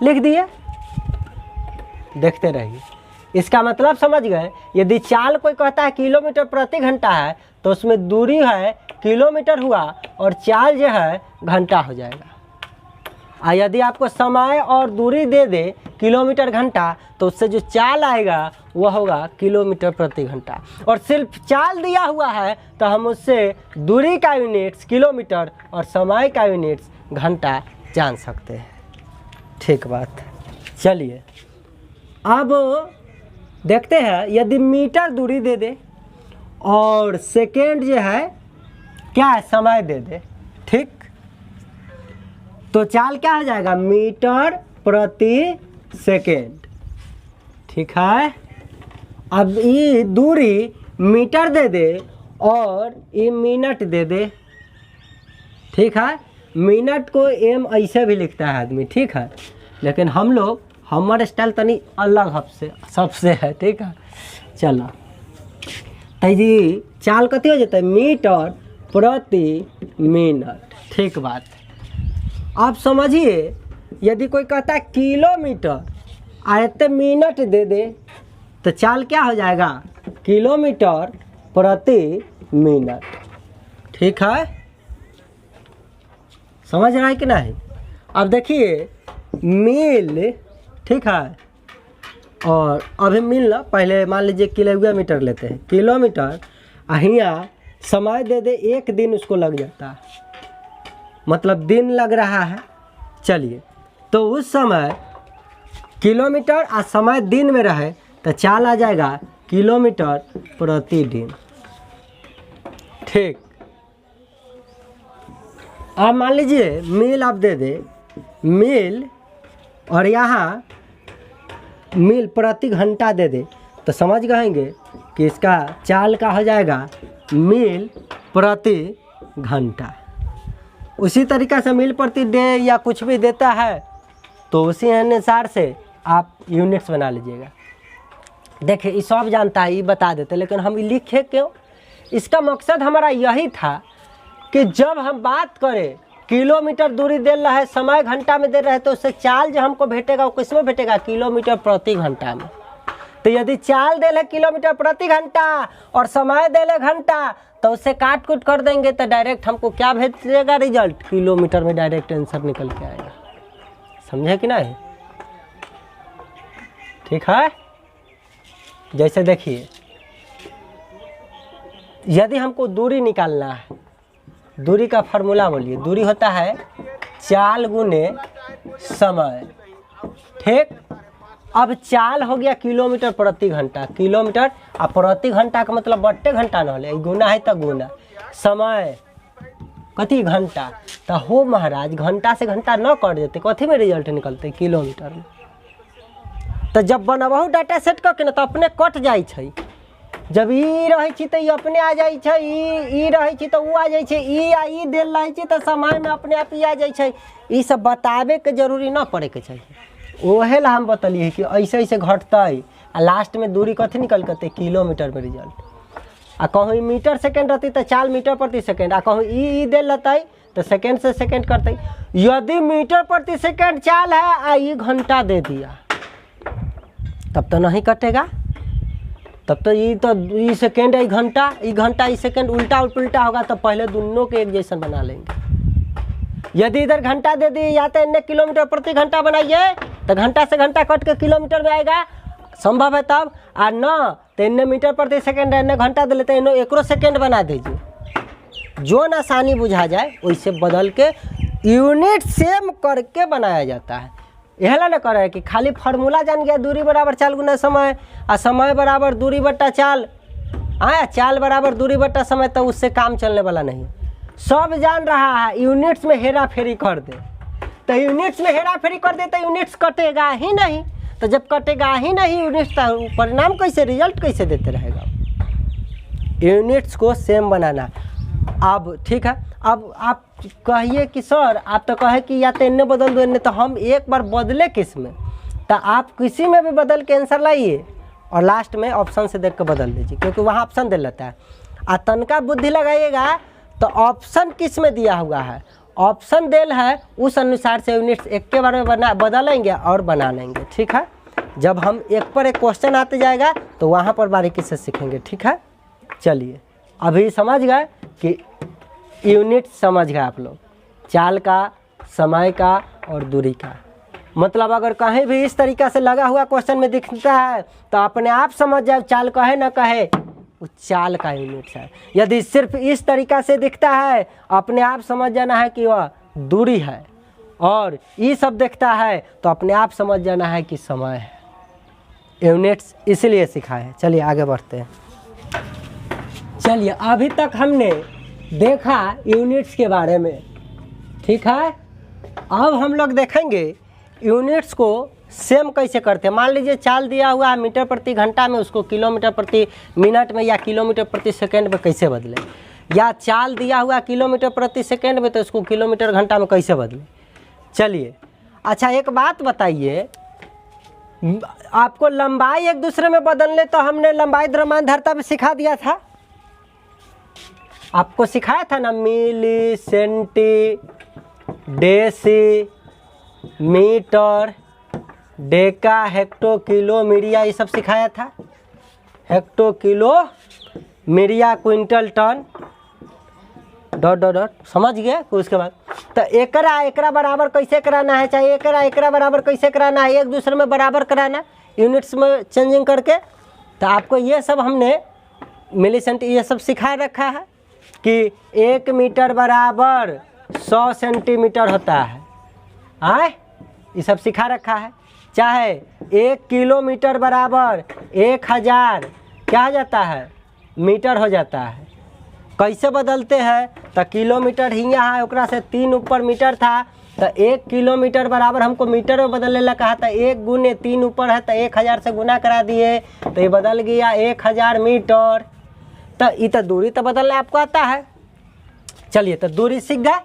लिख दिए, देखते रहिए। इसका मतलब समझ गए, यदि चाल कोई कहता है किलोमीटर प्रति घंटा है तो उसमें दूरी है किलोमीटर हुआ और चाल जो है घंटा हो जाएगा। और यदि आपको समय और दूरी दे दे किलोमीटर घंटा तो उससे जो चाल आएगा वह होगा किलोमीटर प्रति घंटा। और सिर्फ चाल दिया हुआ है तो हम उससे दूरी का यूनिट्स किलोमीटर और समय का यूनिट्स घंटा जान सकते हैं। ठीक बात। चलिए अब देखते हैं, यदि मीटर दूरी दे दे और सेकेंड जो है क्या है, समय दे दे, ठीक, तो चाल क्या हो जाएगा, मीटर प्रति सेकेंड। ठीक है। अब ये दूरी मीटर दे दे और ये मिनट दे दे। ठीक है, मिनट को एम ऐसे भी लिखता है आदमी, ठीक है, लेकिन हम लोग हमारे स्टाइल तनी अलग हफ्से सबसे है। ठीक है, चलो तो जी चाल कथी हो जाता है, मीटर प्रति मिनट। ठीक बात। आप समझिए, यदि कोई कहता है किलोमीटर आयते मिनट दे दे तो चाल क्या हो जाएगा, किलोमीटर प्रति मिनट। ठीक है, समझ रहा है कि नहीं। अब देखिए मील, ठीक है, और अभी मील ना, पहले मान लीजिए किलोमीटर लेते हैं, किलोमीटर यहाँ समय दे दे, एक दिन उसको लग जाता है, मतलब दिन लग रहा है। चलिए, तो उस समय किलोमीटर और समय दिन में रहे तो चाल आ जाएगा किलोमीटर प्रति दिन। ठीक। अब मान लीजिए मील आप दे दे, मील और यहाँ मील प्रति घंटा दे दे तो समझ गएंगे कि इसका चाल का हो जाएगा मील प्रति घंटा। उसी तरीक़ा से मील प्रति डे या कुछ भी देता है तो उसी अनुसार से आप यूनिट्स बना लीजिएगा। देखिए ये सब जानता है, ये बता देते, लेकिन हम लिखे क्यों, इसका मकसद हमारा यही था कि जब हम बात करें किलोमीटर दूरी दे रहा है, समय घंटा में दे रहे हैं, तो उससे चाल जो हमको भेटेगा वो किस में भेटेगा, किलोमीटर प्रति घंटा में। तो यदि चाल दे ले किलोमीटर प्रति घंटा और समय दे ले घंटा तो उससे काट कूट कर देंगे तो डायरेक्ट हमको क्या भेजेगा, रिजल्ट किलोमीटर में डायरेक्ट आंसर निकल के आएगा। समझे कि नहीं। ठीक है। जैसे देखिए, यदि हमको दूरी निकालना है, दूरी का फार्मूला बोलिए, दूरी होता है चाल गुने समय। ठीक। अब चाल हो गया किलोमीटर प्रति घंटा, किलोमीटर और प्रति घंटा का मतलब बट्टे घंटा न होले, गुना है तो गुना, समय कथी घंटा, तो हो महाराज घंटा से घंटा न कट देते, कथी में रिजल्ट निकलते, किलोमीटर में। तो जब बनबहु डाटा सेट करके ना तो अपने कट जाए छै, जब ई रहे छी तो अपने आ जाए छै, ई रहे छी तो आ जाए छै, ई आ ई देल रहे छी तो समय में अपने आप ही आ जाए छै। ई सब बतावे के जरूरी ना पड़े के चाहिए। ओहे ला हम बतलिए कि ऐसे ऐसे घटते आ लास्ट में दूरी कथी निकल करते, किलोमीटर में रिजल्ट। आ कहूँ मीटर सेकेंड रहती तो चाल मीटर प्रति सेकेंड, आ कहूँ ई देल रहते तो सेकेंड से सेकेंड करते। यदि मीटर प्रति सेकेंड चाल है आ ई घंटा दे दिया तब तो नहीं कटेगा, तब तो ये सेकेंड है, ई घंटा ई सेकेंड, उल्टा उल्टा होगा। तो पहले दोनों के एक जैसा बना लेंगे। यदि इधर घंटा दे दी या तो इन्हें किलोमीटर प्रति घंटा बनाइए तो घंटा से घंटा कट के किलोमीटर में आएगा, संभव है तब। और न तो इन्हें मीटर प्रति सेकेंड है, इन्हें घंटा दे लेते हैं, एक सेकेंड बना दीजिए, जो न आसानी बुझा जाए वैसे बदल के यूनिट सेम करके बनाया जाता है। यह ला न करे कि खाली फार्मूला जान गया, दूरी बराबर चाल गुना समय, और समय बराबर दूरी बट्टा चाल, चाल बराबर दूरी बट्टा समय, तो उससे काम चलने वाला नहीं। सब जान रहा है, यूनिट्स में हेरा फेरी कर दे तो यूनिट्स में हेरा फेरी कर दे तो यूनिट्स कटेगा ही नहीं। तो जब कटेगा ही नहीं यूनिट्स, तो परिणाम कैसे, रिजल्ट कैसे देते रहेगा। यूनिट्स को सेम बनाना। अब ठीक है, अब आप कहिए कि सर आप तो कहे कि या तो इन्हें बदल दो इन्हें, तो हम एक बार बदले किस में, तो आप किसी में भी बदल के आंसर लाइए और लास्ट में ऑप्शन से देख के बदल दीजिए, क्योंकि वहाँ ऑप्शन दे लेता है। तनका बुद्धि लगाइएगा तो ऑप्शन किस में दिया हुआ है, ऑप्शन देल है उस अनुसार से यूनिट्स एक के बारे में बदलेंगे और बना लेंगे। ठीक है, जब हम एक पर एक क्वेश्चन आते जाएगा तो वहाँ पर बारीकी से सीखेंगे। ठीक है, चलिए अभी समझ गए कि यूनिट समझ गए आप लोग, चाल का, समय का और दूरी का। मतलब अगर कहीं भी इस तरीक़ा से लगा हुआ क्वेश्चन में दिखता है तो अपने आप समझ जाए चाल कहे ना कहे वो चाल का यूनिट है। यदि सिर्फ इस तरीक़ा से दिखता है अपने आप समझ जाना है कि वह दूरी है, और ये सब दिखता है तो अपने आप समझ जाना है कि समय है। यूनिट्स इसलिए सिखाए हैं। चलिए आगे बढ़ते हैं। चलिए अभी तक हमने देखा यूनिट्स के बारे में। ठीक है, अब हम लोग देखेंगे यूनिट्स को सेम कैसे करते हैं। मान लीजिए चाल दिया हुआ है मीटर प्रति घंटा में, उसको किलोमीटर प्रति मिनट में या किलोमीटर प्रति सेकंड में कैसे बदले, या चाल दिया हुआ किलोमीटर प्रति सेकंड में तो उसको किलोमीटर घंटा में कैसे बदले। चलिए अच्छा एक बात बताइए, आपको लंबाई एक दूसरे में बदलने तो हमने लंबाई द्रव्यमानधारिता में सिखा दिया था, आपको सिखाया था ना, milli, centi, deci, metre, deca, hecto, kilo, myria, ये सब सिखाया था। Hecto, kilo, myria, quintal, tonne, dot dot dot, समझ गए। उसके बाद तो एकरा बराबर कैसे कराना है, चाहे एकरा बराबर कैसे कराना है, एक दूसरे में बराबर कराना यूनिट्स में चेंजिंग करके। तो आपको ये सब हमने मिली सेंटी ये सब सिखा रखा है कि 1 मीटर बराबर 100 सेंटीमीटर होता है। आए ये सब सिखा रखा है। चाहे 1 किलोमीटर बराबर 1000 क्या हो जाता है, मीटर हो जाता है। कैसे बदलते हैं, तो किलोमीटर ही यहाँ है, ओकरा से 3 ऊपर मीटर था, तो 1 किलोमीटर बराबर हमको मीटर में बदलने लगा कहा था। 1 गुने 3 ऊपर है तो 1000 से गुना करा दिए तो ये बदल गया 1000 मीटर। तो ये तो दूरी तो बदलना आपको आता है। चलिए तो दूरी सीख गए।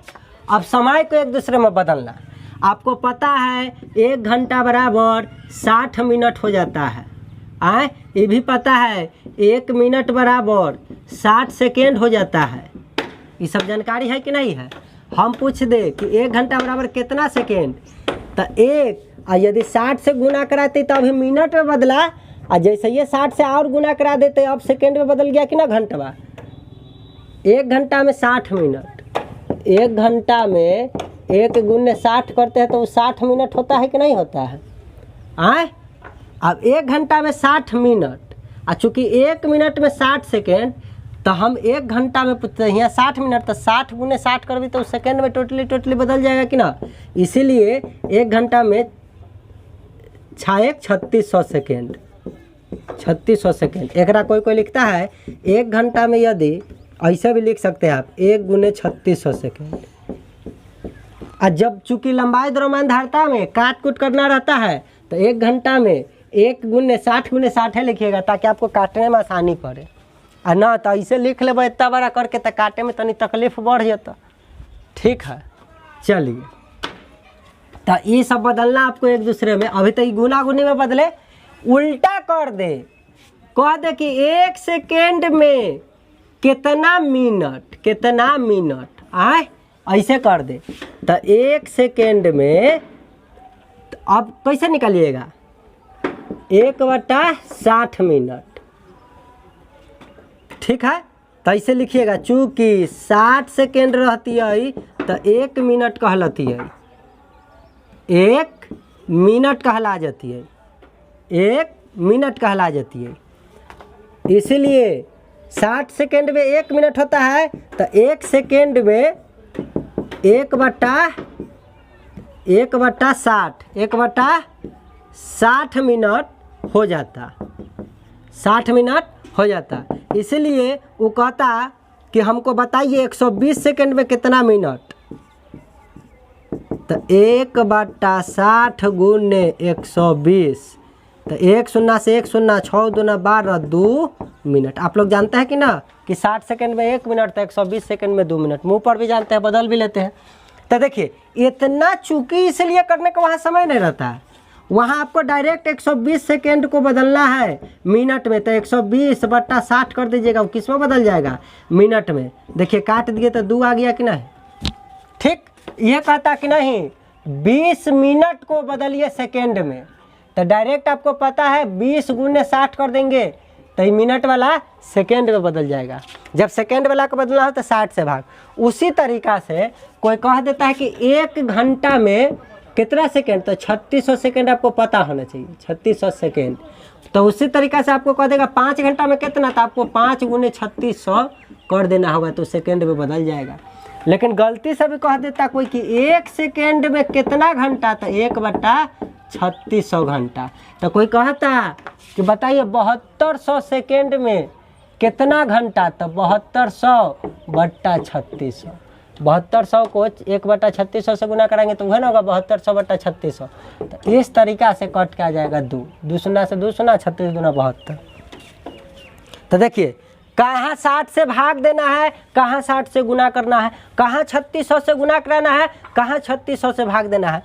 अब समय को एक दूसरे में बदलना आपको पता है, 1 घंटा बराबर 60 मिनट हो जाता है। आए ये भी पता है 1 मिनट बराबर 60 सेकेंड हो जाता है। ये सब जानकारी है कि नहीं है। हम पूछ दे कि 1 घंटा बराबर कितना सेकेंड, तो 1 और यदि 60 से गुना कराते तो अभी मिनट में बदला, और जैसे ये 60 से और गुना करा देते अब सेकेंड में बदल गया कि ना घंटा। 1 घंटा में 60 मिनट, 1 घंटा में 1 गुने 60 करते हैं तो वो 60 मिनट होता है कि नहीं होता है। आए अब 1 घंटा में 60 मिनट, और चूँकि 1 मिनट में 60 सेकेंड, तो हम 1 घंटा में पूछते हैं यहाँ 60 मिनट, तो 60 गुने 60 कर भी तो सेकेंड में टोटली बदल जाएगा कि ना। इसीलिए 1 घंटा में 3600 सेकेंड, 3600 सेकेंड। एकरा कोई लिखता है 1 घंटा में, यदि ऐसे भी लिख सकते हैं आप 1 गुने 3600 सेकेंड। और जब चूँकि लंबाई द्रव्यमानधारिता में काट कूट करना रहता है तो 1 घंटा में 1 गुने 60 लिखिएगा ताकि आपको काटने में आसानी पड़े। और ना तो ऐसे लिख लेबै इतना बड़ा करके तो काटे में तनी तकलीफ बढ़ जाता। ठीक है, चलिए तो ये सब बदलना आपको एक दूसरे में। अभी तो ये गुना गुनी में बदले, उल्टा कर दे, कह दे कि 1 सेकेंड में कितना मिनट आए, ऐसे कर दे। तो 1 सेकेंड में तो अब कैसे निकालिएगा, 1/60 मिनट। ठीक है, तो ऐसे लिखिएगा, चूँकि 60 सेकेंड रहती है तो 1 मिनट कहलाती है, 1 मिनट कहला जाती है, 1 मिनट कहला जाती है। इसलिए 60 सेकेंड में 1 मिनट होता है तो 1 सेकेंड में 1/60 मिनट हो जाता, 60 मिनट हो जाता। इसलिए वो कहता कि हमको बताइए 120 सेकेंड में कितना मिनट, तो 1/60 गुने 120, तो 1 शून्य से 1 शून्य, 6 दूना 12, 2 मिनट। आप लोग जानते हैं कि ना, कि 60 सेकंड में 1 मिनट, तो 120 सेकंड में 2 मिनट। मुंह पर भी जानते हैं, बदल भी लेते हैं। तो देखिए इतना चूकी इसलिए करने का वहाँ समय नहीं रहता है, वहाँ आपको डायरेक्ट 120 सेकेंड को बदलना है मिनट में, तो 120/60 कर दीजिएगा, वो किस में बदल जाएगा, मिनट में। देखिए काट दिए तो 2 आ गया कि नहीं, ठीक। ये कहता कि नहीं 20 मिनट को बदलिए सेकेंड में, तो डायरेक्ट आपको पता है 20 × 60 कर देंगे तो ये मिनट वाला सेकेंड में बदल जाएगा। जब सेकेंड वाला को बदलना हो तो 60 से भाग। उसी तरीक़ा से कोई कह देता है कि 1 घंटा में कितना सेकेंड, तो 3600 सेकेंड आपको पता होना चाहिए, 3600 सेकेंड। तो उसी तरीक़ा से आपको कह देगा 5 घंटा में कितना, तो आपको 5 × 3600 कर देना होगा, तो सेकेंड में बदल जाएगा। लेकिन गलती से भी कह देता कोई कि 1 सेकेंड में कितना घंटा, तो 1/3600 घंटा। तो कोई कहता कि बताइए 7200 सेकेंड में कितना घंटा, तो 7200/3600। 7200 को 1/3600 से गुना कराएंगे तो वह ना होगा 7200/3600। तो इस तरीक़ा से कट के आ जाएगा 2 दूना से 2 सुना, 36 दूना 72। तो देखिए कहाँ 60 से भाग देना है, कहाँ 60 से गुना करना है, कहाँ 3600 से गुना कराना है, कहाँ 3600 से भाग देना है।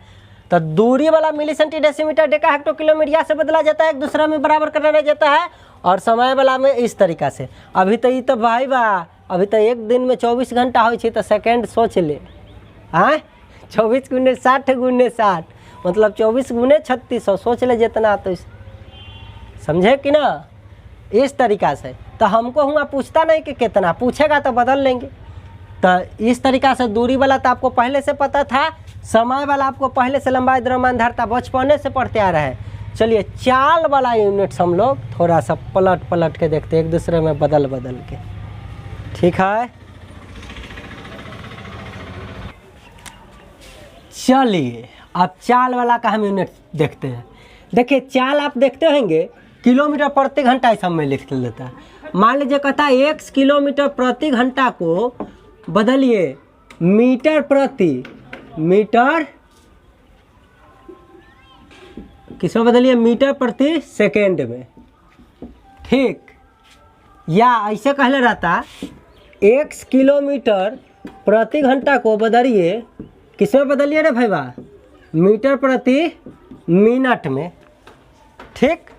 तो दूरी वाला milli centi decimetre deca hecto kilometre से बदला जाता है, एक दूसरा में बराबर करना जाता है। और समय वाला में इस तरीक़ा से। अभी तो ये तो भाई बा, अभी तो एक दिन में 24 घंटा हो, तो सेकेंड सोच ले, हाँ 24 × 60 × 60 मतलब 24 × 3600 सोच ले जितना, तो समझे कि ना, इस तरीक़ा से। तो हमको हुआ पूछता नहीं कि कितना, पूछेगा तो बदल लेंगे। तो इस तरीक़ा से दूरी वाला तो आपको पहले से पता था, समय वाला आपको पहले से लंबाई द्रव्यमान धारिता बचपने से पढ़ते आ रहे हैं। चलिए चाल वाला यूनिट्स हम लोग थोड़ा सा पलट के देखते हैं, एक दूसरे में बदल के, ठीक है। चलिए अब चाल वाला का हम यूनिट देखते हैं। देखिए चाल आप देखते होंगे किलोमीटर प्रति घंटा इस में लिख लेता है। मान लीजिए कहता है 1 किलोमीटर प्रति घंटा को बदलिए मीटर किसमें बदलिए, मीटर प्रति सेकेंड में, ठीक। या ऐसे कहले रहता 1 किलोमीटर प्रति घंटा को बदलिए किसमें बदलिए रे भाईवा, मीटर प्रति मिनट में, ठीक।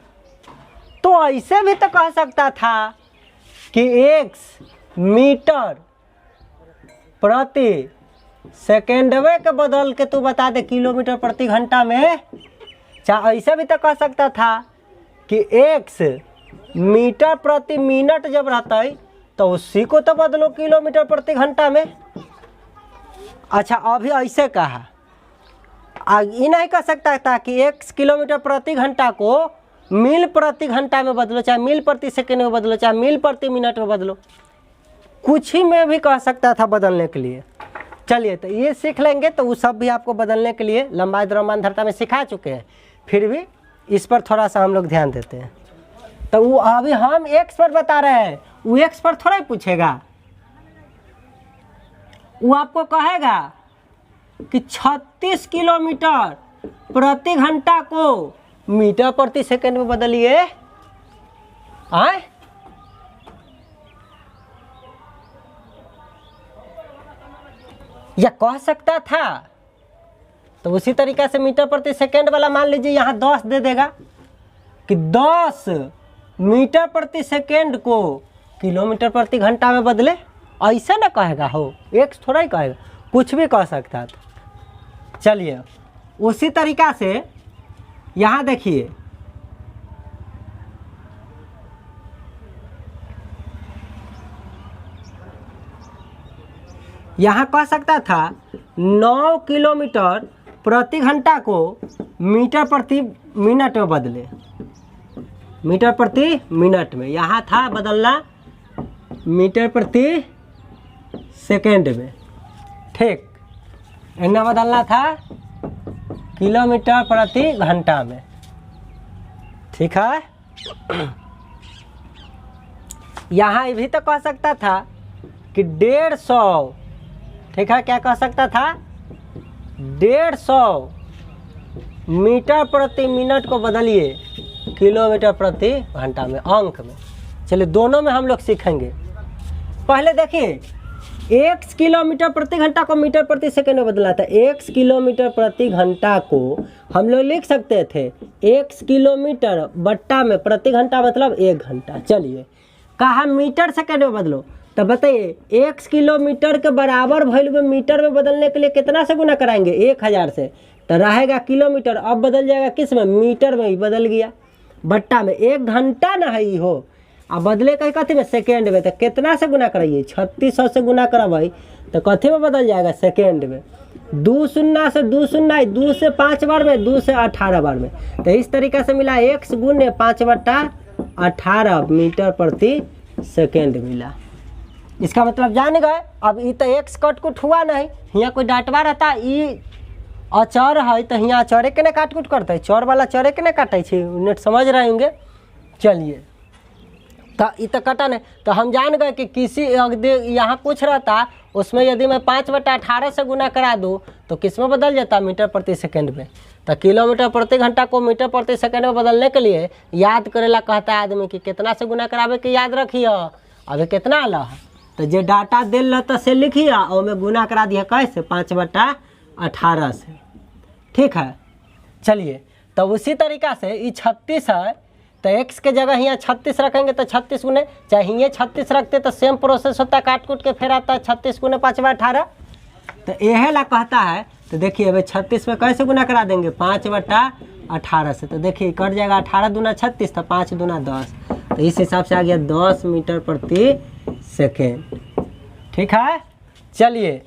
तो ऐसे भी तो कह सकता था कि 1 मीटर प्रति सेकेंडवे के बदल के तू बता दे किलोमीटर प्रति घंटा में। चाहे ऐसे भी तो कह सकता था कि 1 मीटर प्रति मिनट जब रहता है तो उसी को तो बदलो किलोमीटर प्रति घंटा में। अच्छा अभी ऐसे कहा, ये नहीं कह सकता था कि 1 किलोमीटर प्रति घंटा को मील प्रति घंटा में बदलो, चाहे मील प्रति सेकेंड में बदलो, चाहे मील प्रति मिनट में बदलो, कुछ ही में भी कह सकता था बदलने के लिए। चलिए तो ये सीख लेंगे, तो वो सब भी आपको बदलने के लिए लंबाई द्रव्यमान धारिता में सिखा चुके हैं, फिर भी इस पर थोड़ा सा हम लोग ध्यान देते हैं। तो वो अभी हम एक्स पर बता रहे हैं, वो एक्स पर थोड़ा ही पूछेगा, वो आपको कहेगा कि 36 किलोमीटर प्रति घंटा को मीटर प्रति सेकंड में बदलिए। आए या कह सकता था, तो उसी तरीक़े से मीटर प्रति सेकंड वाला मान लीजिए यहाँ 10 दे देगा कि 10 मीटर प्रति सेकंड को किलोमीटर प्रति घंटा में बदले। ऐसा ना कहेगा, हो एक्स थोड़ा ही कहेगा, कुछ भी कह सकता था। चलिए उसी तरीक़ा से यहाँ देखिए, यहाँ कह सकता था 9 किलोमीटर प्रति घंटा को मीटर प्रति मिनट में बदले, मीटर प्रति मिनट में। यहाँ था बदलना मीटर प्रति सेकेंड में, ठीक। इन्हें बदलना था किलोमीटर प्रति घंटा में, ठीक है। यहाँ ये भी तो कह सकता था कि 150, ठीक है, क्या कह सकता था 150 मीटर प्रति मिनट को बदलिए किलोमीटर प्रति घंटा में, अंक में। चलिए दोनों में हम लोग सीखेंगे। पहले देखिए x किलोमीटर प्रति घंटा को मीटर प्रति सेकंड में बदला था। x किलोमीटर प्रति घंटा को हम लोग लिख सकते थे x किलोमीटर बट्टा में प्रति घंटा मतलब 1 घंटा। चलिए कहा मीटर सेकंड में बदलो, तो बताइए x किलोमीटर के बराबर वैल्यू में मीटर में बदलने के लिए कितना से गुना कराएंगे? 1000 से, तो रहेगा किलोमीटर। अब बदल जाएगा किस में? मीटर में ही बदल गया, बट्टा में। 1 घंटा ना है हो, अब बदले कहीं कथी में? सेकेंड में। तो कितना से गुना कराइए? 3600 से गुना करा भाई, तो कथी में बदल जाएगा? सेकेंड में। 2 शून्य से 2 शून्य, 2 से 5 बार में, 2 से 18 बार में। तो इस तरीके से मिला x गुने 5/18 मीटर प्रति सेकेंड मिला। इसका मतलब जान गए। अब ये तो x कट कुट हुआ नहीं, यहाँ कोई डांटवा रहता ई अचर है तो यहाँ अचरे के ने काट कुट करते, चौर वाला चरे के ने काटे छे, नेट समझ रहे होंगे। चलिए तो ये तो कटा नहीं, तो हम जान गए कि किसी यहाँ कुछ रहता उसमें यदि मैं 5/18 से गुना करा दूँ तो किस में बदल जाता? मीटर प्रति सेकंड में। तो किलोमीटर प्रति घंटा को मीटर प्रति सेकंड में बदलने के लिए याद करेला कहता है आदमी कि कितना से गुना करावे के याद रखिए। अभी कितना आला है तो जो डाटा दिल रहता से लिखिए और में गुना करा दिया कैसे? 5/18 से। ठीक है। चलिए तो उसी तरीक़ा से ये 36 है, तो x के जगह यहाँ 36 रखेंगे तो 36 गुने, चाहे यहाँ 36 रखते तो सेम प्रोसेस होता है, काट कूट के फिर आता है 36 गुने 5/18। तो यह ला कहता है। तो देखिए अभी 36 में कैसे गुना करा देंगे? 5/18 से। तो देखिए कट जाएगा 18 दूना 36, तो 5 दूना 10, तो इस हिसाब से आ गया 10 मीटर प्रति सेकेंड। ठीक है। चलिए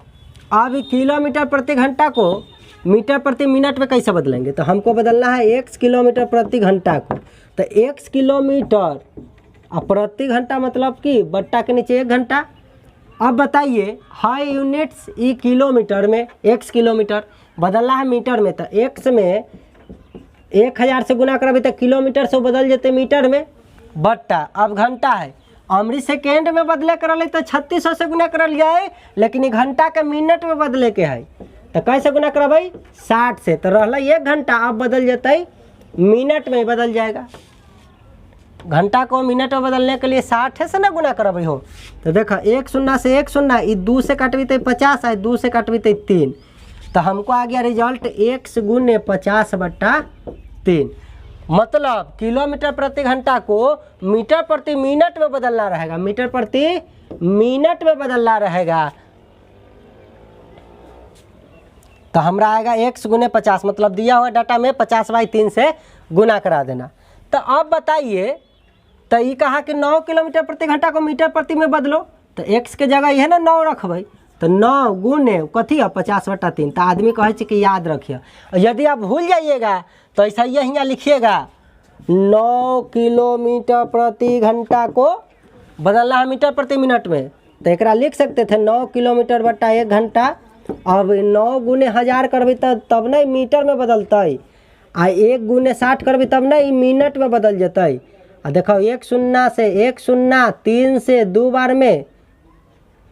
अब किलोमीटर प्रति घंटा को मीटर प्रति मिनट में कैसे बदलेंगे? तो हमको बदलना है x किलोमीटर प्रति घंटा को। तो x किलोमीटर और प्रति घंटा मतलब कि बट्टा के नीचे 1 घंटा। अब बताइए हाई यूनिट्स ई किलोमीटर में, x किलोमीटर बदलना है मीटर में, तो x में 1000 से गुना कराबे तो किलोमीटर से बदल जाते मीटर में, बट्टा। अब घंटा है, अमरी सेकेंड में बदले कर तो 3600 से गुना कर जाए, लेकिन घंटा के मिनट में बदले के है तो कैसे गुना करबै? 60 से। तो रहला 1 घंटा, अब बदल जाते मिनट में बदल जाएगा। घंटा को मिनट में बदलने के लिए 60 से ना गुना करबै हो। तो देखा 1 शून्य से 1 शून्य, 2 से कटवी तो 50 है, 2 से कटवी तो 3, तो हमको आ गया रिजल्ट x गुने 50/3। मतलब किलोमीटर प्रति घंटा को मीटर प्रति मिनट में बदलना रहेगा, मीटर प्रति मिनट में बदलना रहेगा। तो हमरा आएगा x गुने 50, मतलब दिया हुआ डाटा में 50/3 से गुना करा देना। तो अब बताइए, तो ये कहा कि 9 किलोमीटर प्रति घंटा को मीटर प्रति में बदलो, तो x के जगह यह ना 9 रखबै, तो 9 गुने कथी है 50/3। तो आदमी कहे कि याद रखिए, यदि आप भूल जाइएगा तो ऐसा ही यहाँ लिखिएगा 9 किलोमीटर प्रति घंटा को बदलना है मीटर प्रति मिनट में। तो एक लिख सकते थे 9 किलोमीटर बट्टा 1 घंटा। अब 9 गुने 1000 करबी तब नहीं मीटर में बदलते, आ 1 गुने 60 करबी तब नहीं मिनट में बदल जतई। आ देखो 1 शून्य से 1 शून्य, 3 से 2 बार में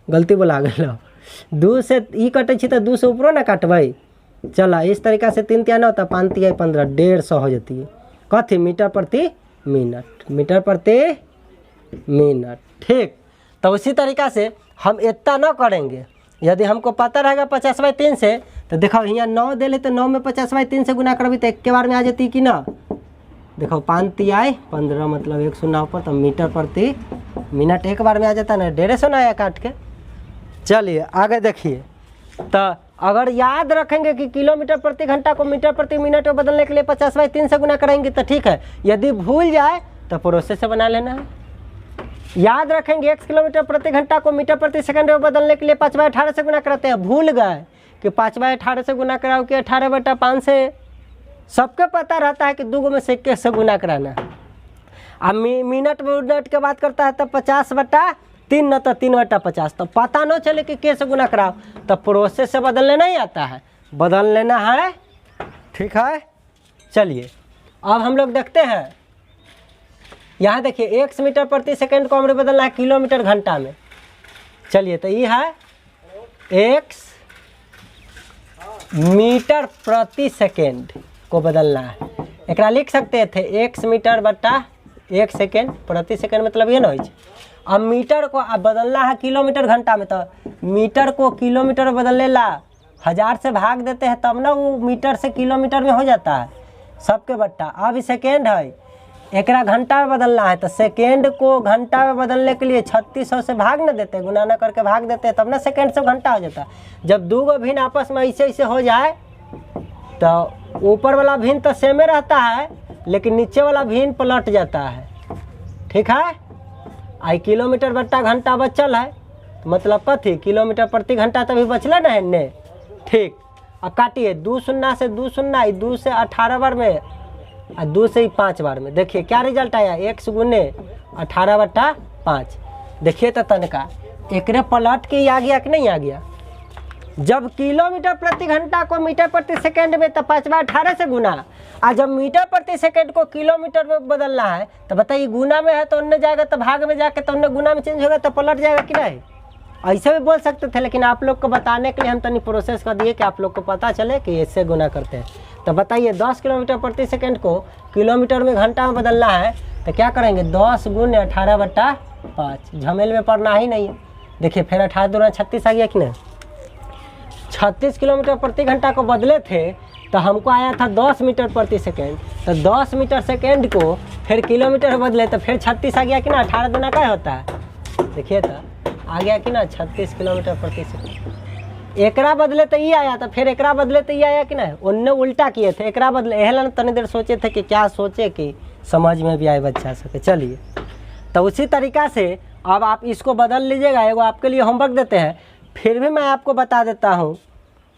गलती बोला गया, 2 से ई कटे छी तो 2 से ऊपरों ना काटबै। चला इस तरीका से 3 3 होता 5 3 15, 150 हो जाती है कथी? मीटर प्रति मिनट, मीटर प्रति मिनट। ठीक। तो उसी तरीका से हम इतना ना करेंगे। यदि हमको पता रहेगा 50/3 से, तो देखो यहाँ 9 दे ले, तो 9 में 50/3 से गुना करबी तो एक के बार में आ जाती कि ना। देखो 5 3 15, मतलब 1 शून्य ऊपर, तो मीटर प्रति मिनट एक बार में आ जाता ना, 150 ना आया काट के। चलिए आगे देखिए। तो अगर याद रखेंगे कि किलोमीटर प्रति घंटा को मीटर प्रति मिनट में बदलने के लिए 50/3 से गुना करेंगे तो ठीक है। यदि भूल जाए तो प्रोसेस से बना लेना है। याद रखेंगे x किलोमीटर प्रति घंटा को मीटर प्रति सेकंड में बदलने के लिए 5/18 से गुना कराते हैं। भूल गए कि 5/18 से गुना कराओ कि 18/5 से। सबके पता रहता है कि 2 में से 1 से गुना कराना है। अब मिनट मिनट के बात करता है तो 50/3 न तो 3/50। तो पता न चले कि कैसे गुना कराओ, तो प्रोसेस से बदलने नहीं आता है, बदल लेना है। ठीक है। चलिए अब हम लोग देखते हैं, यहाँ देखिए x मीटर प्रति सेकंड को हमने बदलना है किलोमीटर घंटा में। चलिए तो ये है x मीटर प्रति सेकंड को बदलना है। एक लिख सकते थे x मीटर बट्टा 1 सेकेंड प्रति सेकंड, मतलब ये ना हो। अब मीटर को अब बदलना है किलोमीटर घंटा में, तो मीटर को किलोमीटर में बदलने ला 1000 से भाग देते हैं तब ना वो मीटर से किलोमीटर में हो जाता है सबके बट्टा। अब सेकेंड है, एकरा घंटा में बदलना है, तो सेकेंड को घंटा में बदलने के लिए 3600 से भाग न देते, गुना न करके भाग देते हैं, तब ना सेकेंड से घंटा हो जाता है। जब दो गो भिन्न आपस में ऐसे ऐसे हो जाए तो ऊपर वाला भिन्न तो सेमे रहता है, लेकिन नीचे वाला भिन्न पलट जाता है। ठीक है, आई किलोमीटर बट्टा घंटा बचल है, तो मतलब कथी किलोमीटर प्रति घंटा तभी बचल ना है ने। ठीक, अब काटिए 2 शून्य से 2 शून्य, 2 से 18 बार में और 2 से 5 बार में। देखिए क्या रिजल्ट आया, 1 गुने 18/5। देखिए तो तनका एकरे पलट के आ गया कि नहीं आ गया। जब किलोमीटर प्रति घंटा को मीटर प्रति सेकंड में तो 5/18 से गुना, और जब मीटर प्रति सेकंड को किलोमीटर में बदलना है तो बताइए गुना में है तो उनने जाएगा, तो भाग में जाके तो उनने गुना में चेंज होगा, तो पलट जाएगा कि नहीं। ऐसे भी बोल सकते थे, लेकिन आप लोग को बताने के लिए हम तनी प्रोसेस कर दिए कि आप लोग को पता चले कि इससे गुना करते हैं। तो बताइए 10 किलोमीटर प्रति सेकंड को किलोमीटर में घंटा में बदलना है तो क्या करेंगे, 10 गुने 18/5। झमेल में पड़ना ही नहीं है। देखिए फिर 18 दूना 36 आ गया कि नहीं। 36 किलोमीटर प्रति घंटा को बदले थे तो हमको आया था 10 मीटर प्रति सेकंड, तो 10 मीटर सेकंड को फिर किलोमीटर बदले तो फिर 36 आ गया कि ना। 18 दूना क्या होता है, देखिए तो आ गया कि ना 36 किलोमीटर प्रति सेकंड। एकरा बदले तो ये आया था, फिर एकरा बदले तो ये आया कि ना। उनने उल्टा किए थे, एकरा बदले एहलन तनी देर सोचे थे कि क्या सोचे कि समझ में भी आए बच्चा सके। चलिए तो उसी तरीक़ा से अब आप इसको बदल लीजिएगा। एगो आपके लिए होमवर्क देते हैं, फिर भी मैं आपको बता देता हूँ।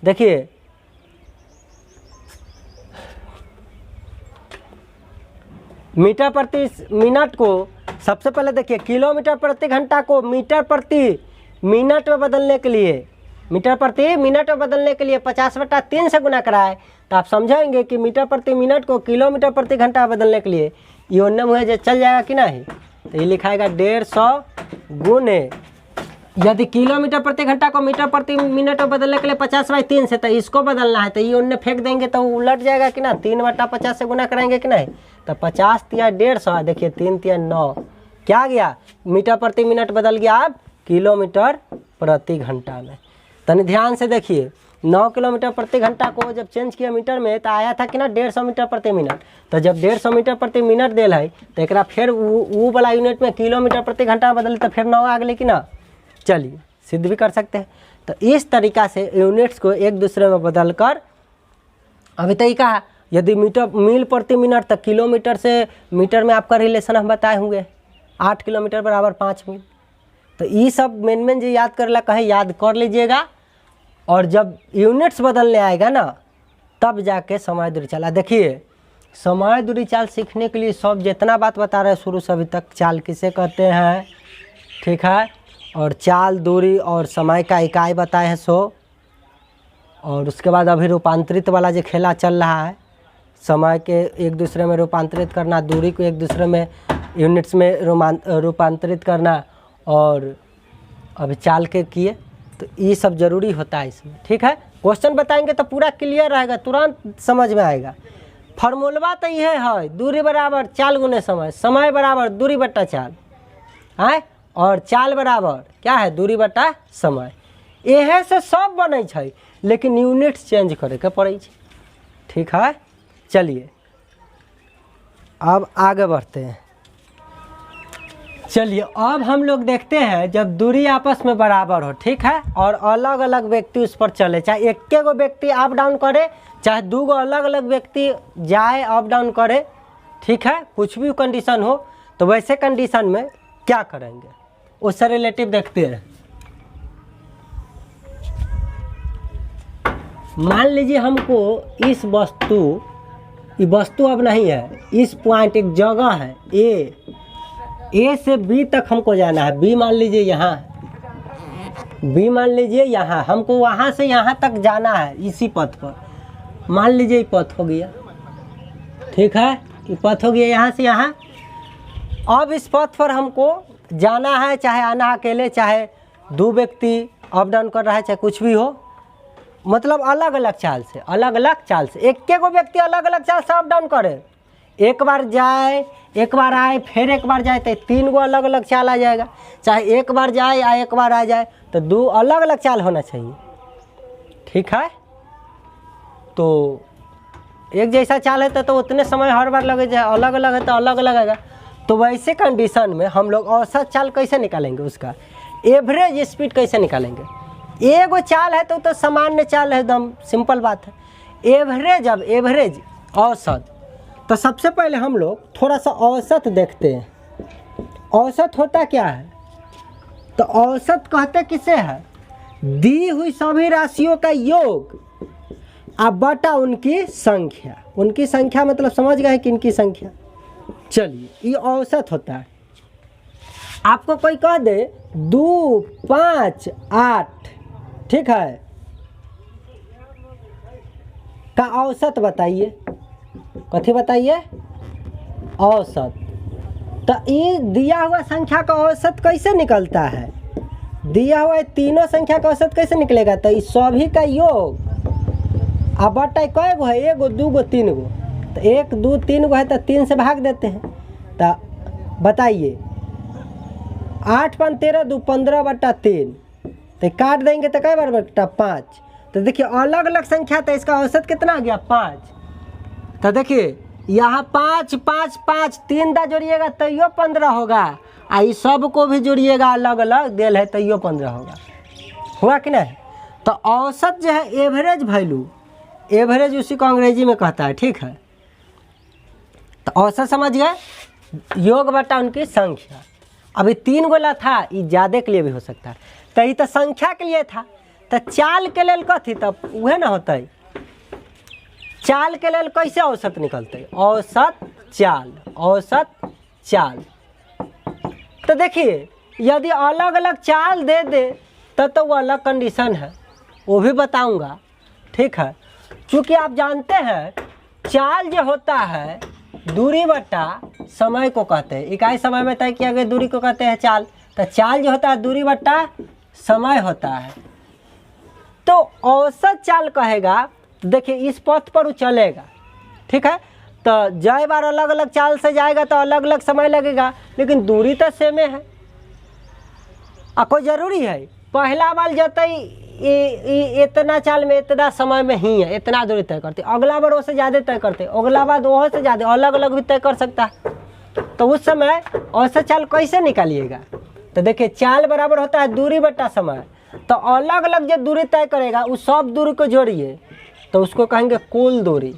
देखिए मीटर प्रति मिनट को सबसे पहले देखिए किलोमीटर प्रति घंटा को मीटर प्रति मिनट में बदलने के लिए, मीटर प्रति मिनट में बदलने के लिए 50/3 से गुना कराए तो आप समझाएंगे कि मीटर प्रति मिनट को किलोमीटर प्रति घंटा बदलने के लिए ये उन्नम हुए जो चल जाएगा कि नहीं। तो ये लिखाएगा 150 गुने, यदि किलोमीटर प्रति घंटा को मीटर प्रति मिनट में बदलने के लिए 50/3 से, तो इसको बदलना है तो ये उन्हें फेंक देंगे तो उलट जाएगा कि ना। 3/50 से गुना कराएंगे कि नहीं, तो 50 तिया 150, देखिए 3 तिया 9, क्या गया मीटर प्रति मिनट बदल गया अब किलोमीटर प्रति घंटा में। तनी ध्यान से देखिए 9 किलोमीटर प्रति घंटा को जब चेंज किया मीटर में तो आया था कि ना 150 मीटर प्रति मिनट। तो जब 150 मीटर प्रति मिनट देल है तो एक फिर वो वाला यूनिट में किलोमीटर प्रति घंटा बदले तो फिर 9 आ गए कि ना। चलिए सिद्ध भी कर सकते हैं। तो इस तरीक़ा से यूनिट्स को एक दूसरे में बदल कर, अभी तो कहा यदि मील प्रति मिनट तक किलोमीटर से मीटर में आपका रिलेशन हम बताए होंगे 8 किलोमीटर बराबर 5 मील। तो ये सब मेन जो याद कर ला कहे याद कर लीजिएगा, और जब यूनिट्स बदलने आएगा ना तब जाके समय दूरी चाल। देखिए समय दूरी चाल सीखने के लिए सब जितना बात बता रहे हैं शुरू से अभी तक, चाल किसे कहते हैं, ठीक है, और चाल दूरी और समय का इकाई बताए हैं 100। और उसके बाद अभी रूपांतरित वाला जो खेला चल रहा है, समय के एक दूसरे में रूपांतरित करना, दूरी को एक दूसरे में यूनिट्स में रूपांतरित करना, और अभी चाल के किए। तो ये सब ज़रूरी होता है इसमें, ठीक है। क्वेश्चन बताएंगे तो पूरा क्लियर रहेगा, तुरंत समझ में आएगा। फॉर्मूला तो ये है दूरी बराबर चाल गुने समय, समय बराबर दूरी बट्टा चाल है, और चाल बराबर क्या है दूरी बट्टा समय। यह से सब बने छै, लेकिन यूनिट्स चेंज करे के पड़े छै, ठीक है। चलिए अब आगे बढ़ते हैं। चलिए अब हम लोग देखते हैं जब दूरी आपस में बराबर हो, ठीक है, और अलग अलग व्यक्ति उस पर चले, चाहे एक गो व्यक्ति अप डाउन करे, चाहे 2 गो अलग अलग व्यक्ति जाए अप डाउन करे, ठीक है, कुछ भी कंडीशन हो, तो वैसे कंडीशन में क्या करेंगे उससे रिलेटिव देखते हैं। मान लीजिए हमको इस वस्तु, ये वस्तु अब नहीं है, इस पॉइंट एक जगह है ए से बी तक हमको जाना है। बी मान लीजिए यहाँ, बी मान लीजिए यहाँ, हमको वहाँ से यहाँ तक जाना है इसी पथ पर। मान लीजिए ये पथ हो गया, ठीक है, ये पथ हो गया यहाँ से यहाँ। अब इस पथ पर हमको जाना है, चाहे आना अकेले, चाहे 2 व्यक्ति अप डाउन कर रहा है, चाहे कुछ भी हो, मतलब अलग अलग चाल से, अलग अलग चाल से। एक गो व्यक्ति अलग अलग चाल से अप डाउन करे, एक बार जाए, एक बार आए, फिर एक बार जाए, तो 3 गो अलग अलग चाल आ जाएगा। चाहे एक बार जाए या एक बार आ जाए, तो 2 अलग अलग चाल होना चाहिए। ठीक है, तो एक जैसा चाल है तो उतने समय हर बार लगे जाए, अलग अलग है तो अलग अलग आएगा। तो वैसे कंडीशन में हम लोग औसत चाल कैसे निकालेंगे, उसका एवरेज स्पीड कैसे निकालेंगे। एगो चाल है तो सामान्य चाल है, एकदम सिंपल बात है। एवरेज, अब एवरेज औसत, तो सबसे पहले हम लोग थोड़ा सा औसत देखते हैं। औसत होता क्या है, तो औसत कहते किसे है, दी हुई सभी राशियों का योग अब बटा उनकी संख्या। उनकी संख्या मतलब समझ गए किनकी संख्या। चलिए, ये औसत होता है। आपको कोई कह दे 2, 5, 8, ठीक है, का औसत बताइए, कथी बताइए, औसत। तो ये दिया हुआ संख्या का औसत कैसे निकलता है, दिया हुआ तीनों संख्या का औसत कैसे निकलेगा, तो इस सभी का योग अब बटा कै गो है, 1 गो 2 गो 3 गो, तो 1 2 3 गो है तो 3 से भाग देते हैं। तो बताइए 8 5 13 2 15 बटा 3, तो काट देंगे तो कै बार बटा 5। तो देखिए अलग अलग संख्या, तो इसका औसत कितना आ गया 5। तो देखिए यहाँ 5 5 5 3 दा जोड़िएगा तो यो 15 होगा, आई सब को भी जोड़िएगा अलग अलग देल है तो यो 15 होगा। हुआ कि नहीं। तो औसत जो है एवरेज वैल्यू, एवरेज उसी को अंग्रेजी में कहता है। ठीक है, तो औसत समझ गए, योग बटा उनकी संख्या। अभी 3 गोला था, ये ज़्यादा के लिए भी हो सकता है, तो ये तो संख्या के लिए था। तो चाल के लेल कथी, तब वह ना होता है, चाल के लेल कैसे औसत निकलते, औसत चाल, औसत चाल। तो देखिए यदि अलग अलग चाल दे दे तो वो अलग कंडीशन है, वो भी बताऊंगा। ठीक है, क्योंकि आप जानते हैं चाल जो होता है दूरी बटा समय को कहते हैं। इकाई समय में तय किया गया दूरी को कहते हैं चाल। तो चाल जो होता है दूरी बटा समय होता है। तो औसत चाल कहेगा, देखिए इस पथ पर वो चलेगा, ठीक है, तो जय बार अलग अलग चाल से जाएगा तो अलग अलग समय लगेगा, लेकिन दूरी तो सेम है। कोई जरूरी है पहला बार जतई इतना चाल में इतना समय में ही है, इतना दूरी तय करते, अगला बार उससे ज़्यादा तय करते, अगला बार वो से ज़्यादा, अलग अलग भी तय कर सकता है। तो उस समय औसत चाल कैसे निकालिएगा, तो देखिए चाल बराबर होता है दूरी बटा समय। तो अलग अलग जो दूरी तय करेगा उस सब दूरी को जोड़िए तो उसको कहेंगे कुल दूरी।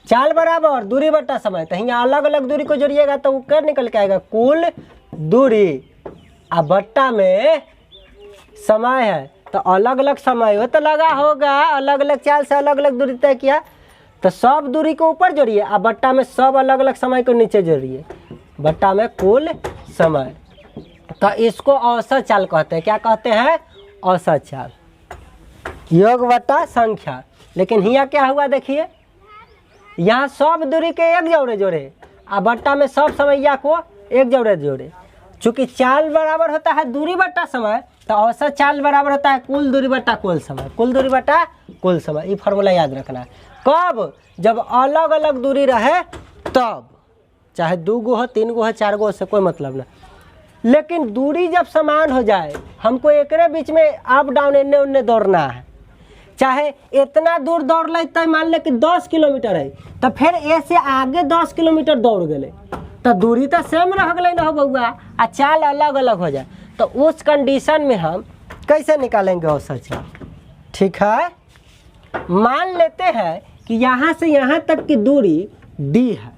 चाल बराबर दूरी बटा समय, तो यहाँ अलग अलग दूरी को जोड़िएगा तो वो क्या निकल के आएगा, कुल दूरी। अब बट्टा में समय है तो अलग अलग समय हो तो लगा होगा, अलग अलग चाल से अलग अलग दूरी तय किया तो सब दूरी को ऊपर जोड़िए, अब बट्टा में सब अलग अलग समय को नीचे जोड़िए, बट्टा में कुल समय। तो इसको औसत चाल कहते हैं। क्या कहते हैं, औसत चाल, योग बटा संख्या। लेकिन यहाँ क्या हुआ देखिए, यहाँ सब दूरी के एक जोड़े जोड़े, अब बट्टा में सब समैया को एक जोड़े जोड़े। चूँकि चाल बराबर होता है दूरी बटा समय, तो औसत चाल बराबर होता है कुल दूरी बटा कुल समय, कुल दूरी बटा कुल समय। ये फार्मूला याद रखना है। कब, जब अलग अलग दूरी रहे तब, चाहे 2 गो हो 3 गो हो 4 गो, से कोई मतलब ना। लेकिन दूरी जब समान हो जाए, हमको एक बीच में अप डाउन इन्ने उन्ने दौड़ना है, चाहे इतना दूर दौड़ ले, तो मान ले कि 10 किलोमीटर है, तो फिर ऐसे आगे 10 किलोमीटर दौड़ गए तो दूरी तो सेम रह गए ना हो बउआ, आ चाल अलग अलग हो जाए। तो उस कंडीशन में हम कैसे निकालेंगे औसत चाल। ठीक है, मान लेते हैं कि यहाँ से यहाँ तक की दूरी d है,